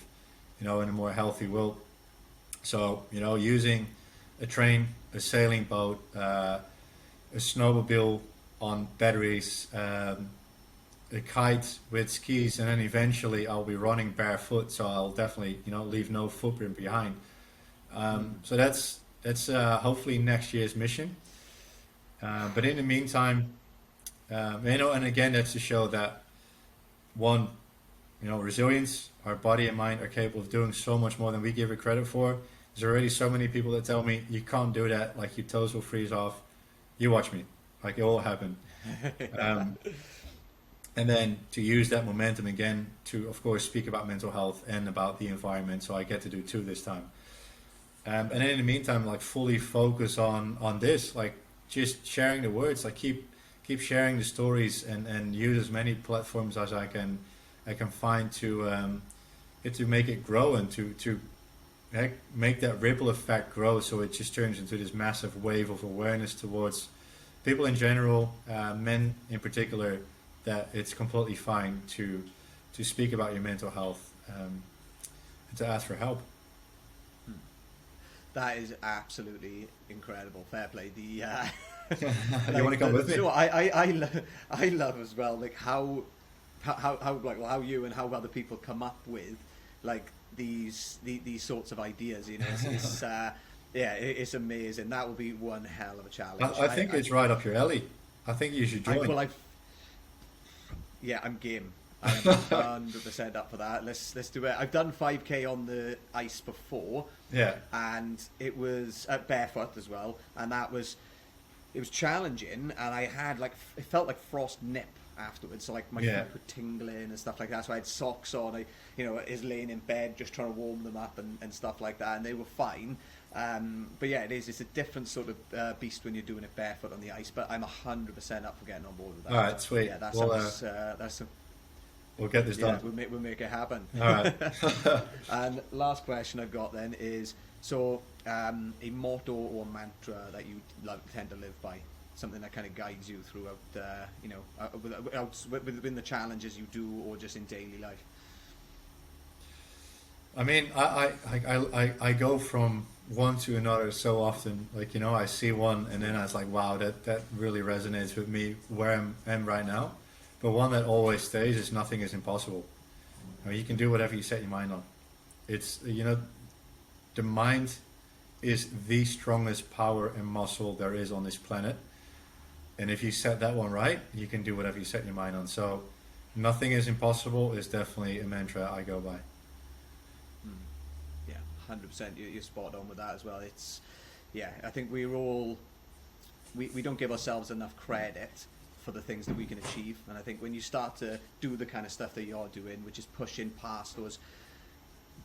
in a more healthy world. So using a train, a sailing boat, a snowmobile on batteries, a kite with skis, and then eventually I'll be running barefoot, so I'll definitely leave no footprint behind. So that's hopefully next year's mission. But in the meantime, and again, that's to show that one, resilience. Our body and mind are capable of doing so much more than we give it credit for. There's already so many people that tell me you can't do that, like your toes will freeze off. You watch me, like it will happen. And then to use that momentum again to, of course, speak about mental health and about the environment. So I get to do two this time. And then in the meantime, like fully focus on this, like just sharing the words, like keep sharing the stories and use as many platforms as I can find to make it grow and to make that ripple effect grow, so it just turns into this massive wave of awareness towards people in general, men in particular, that it's completely fine to speak about your mental health and to ask for help. That is absolutely incredible. Fair play. You want to come with me? You know, I love as well, like how you and how other people come up with like these sorts of ideas. You know, it's it's amazing. That will be one hell of a challenge. I think it's right up your alley. I think you should join. I'm game. I am 100% up for that. Let's do it. I've done 5K on the ice before. Yeah. And it was at barefoot as well, and it was challenging, and I had it felt like frost nip afterwards, so like my feet were tingling and stuff like that. So I had socks on. I is laying in bed just trying to warm them up and stuff like that, and they were fine. But yeah, it's a different sort of beast when you're doing it barefoot on the ice. But I'm 100% up for getting on board with that. All right, sweet. Yeah, that's we'll get this done. We'll make it happen. All right. And last question I've got then is, so a motto or mantra that you tend to live by, something that kind of guides you throughout, within the challenges you do or just in daily life. I mean, I go from one to another so often. Like, I see one and then I was like, wow, that really resonates with me where I am right now. But one that always stays is nothing is impossible. I mean, you can do whatever you set your mind on. It's, the mind is the strongest power and muscle there is on this planet. And if you set that one right, you can do whatever you set your mind on. So nothing is impossible is definitely a mantra I go by. Yeah, 100%. You're spot on with that as well. It's, I think we don't give ourselves enough credit for the things that we can achieve, and I think when you start to do the kind of stuff that you're doing, which is pushing past those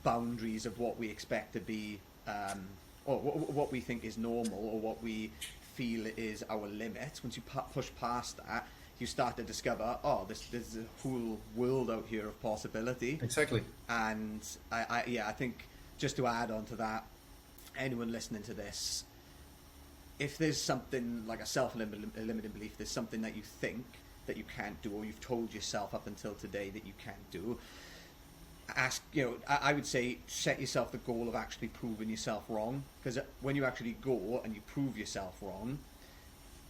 boundaries of what we expect to be, or what we think is normal, or what we feel is our limit, once you push past that, you start to discover, there's a whole world out here of possibility. Exactly. And I think, just to add on to that, anyone listening to this, if there's something like a self-limiting belief, there's something that you think that you can't do, or you've told yourself up until today that you can't do, I would say set yourself the goal of actually proving yourself wrong, because when you actually go and you prove yourself wrong,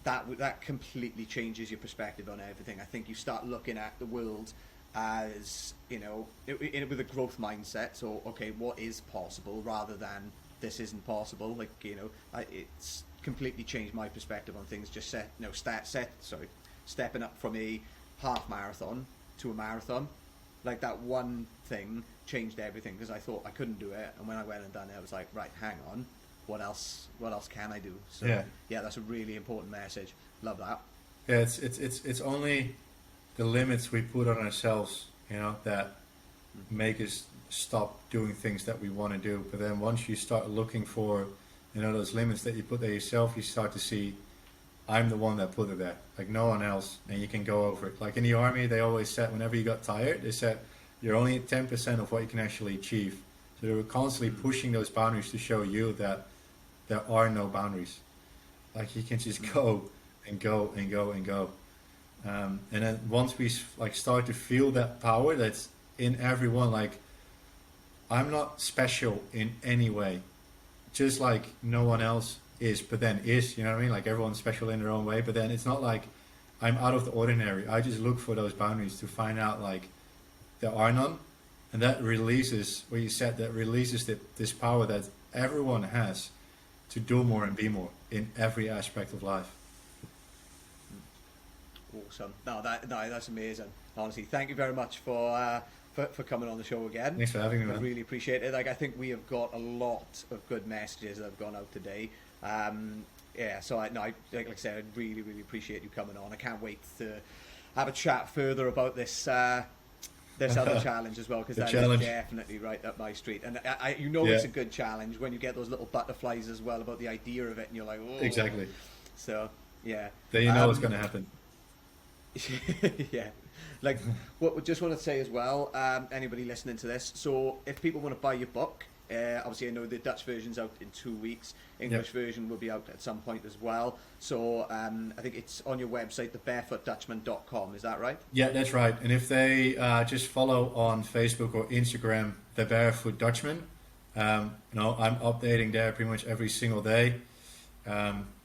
that completely changes your perspective on everything. I think you start looking at the world as, with a growth mindset. So, okay, what is possible rather than this isn't possible? Like, it's completely changed my perspective on things. Just stepping up from a half marathon to a marathon, like that one thing changed everything, because I thought I couldn't do it, and when I went and done it, I was like, right, hang on, what else can I do? So yeah, that's a really important message. Love that. Yeah, it's only the limits we put on ourselves, that make us stop doing things that we want to do. But then once you start looking for those limits that you put there yourself, you start to see, I'm the one that put it there, like no one else, and you can go over it. Like in the army, they always said, whenever you got tired, they said, you're only at 10% of what you can actually achieve. So they were constantly pushing those boundaries to show you that there are no boundaries. Like you can just go and go and go and go. And then once we start to feel that power that's in everyone, like I'm not special in any way, just like no one else is, but then is, you know what I mean? Like everyone's special in their own way, but then it's not like I'm out of the ordinary. I just look for those boundaries to find out like there are none, and that releases what you said. That releases this power that everyone has to do more and be more in every aspect of life. Awesome. No, that's amazing. Honestly, thank you very much for for coming on the show again. Thanks for having me, I man. really appreciate it. Like, I think we have got a lot of good messages that have gone out today. So like I said, I really, really appreciate you coming on. I can't wait to have a chat further about this this other challenge as well, because that is definitely right up my street. And it's a good challenge when you get those little butterflies as well about the idea of it, and you're like, oh. Exactly. So yeah, then you know what's going to happen. Yeah, like what just want to say as well, anybody listening to this, so if people want to buy your book, obviously I know the Dutch version's out in 2 weeks, English version will be out at some point as well, so I think it's on your website, thebarefootdutchman.com, is that right? Yeah, that's right. And if they just follow on Facebook or Instagram the Barefoot Dutchman, I'm updating there pretty much every single day.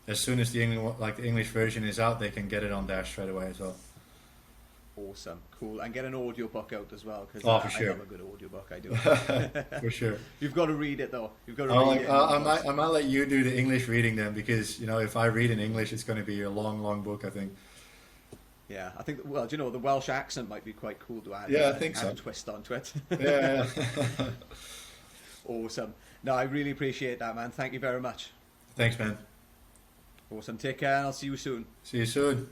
As soon as the English version is out, they can get it on there straight away as well. Awesome, cool, and get an audiobook out as well, because for sure. I love a good audiobook. I do. For sure. You've got to read it though. You've got to read it. I might let you do the English reading then, because if I read in English, it's going to be a long book, I think. Yeah, I think. Well, the Welsh accent might be quite cool to add. Yeah, I think so. A twist onto it. Yeah. Awesome. No, I really appreciate that, man. Thank you very much. Thanks, man. Awesome. Take care, and I'll see you soon. See you soon.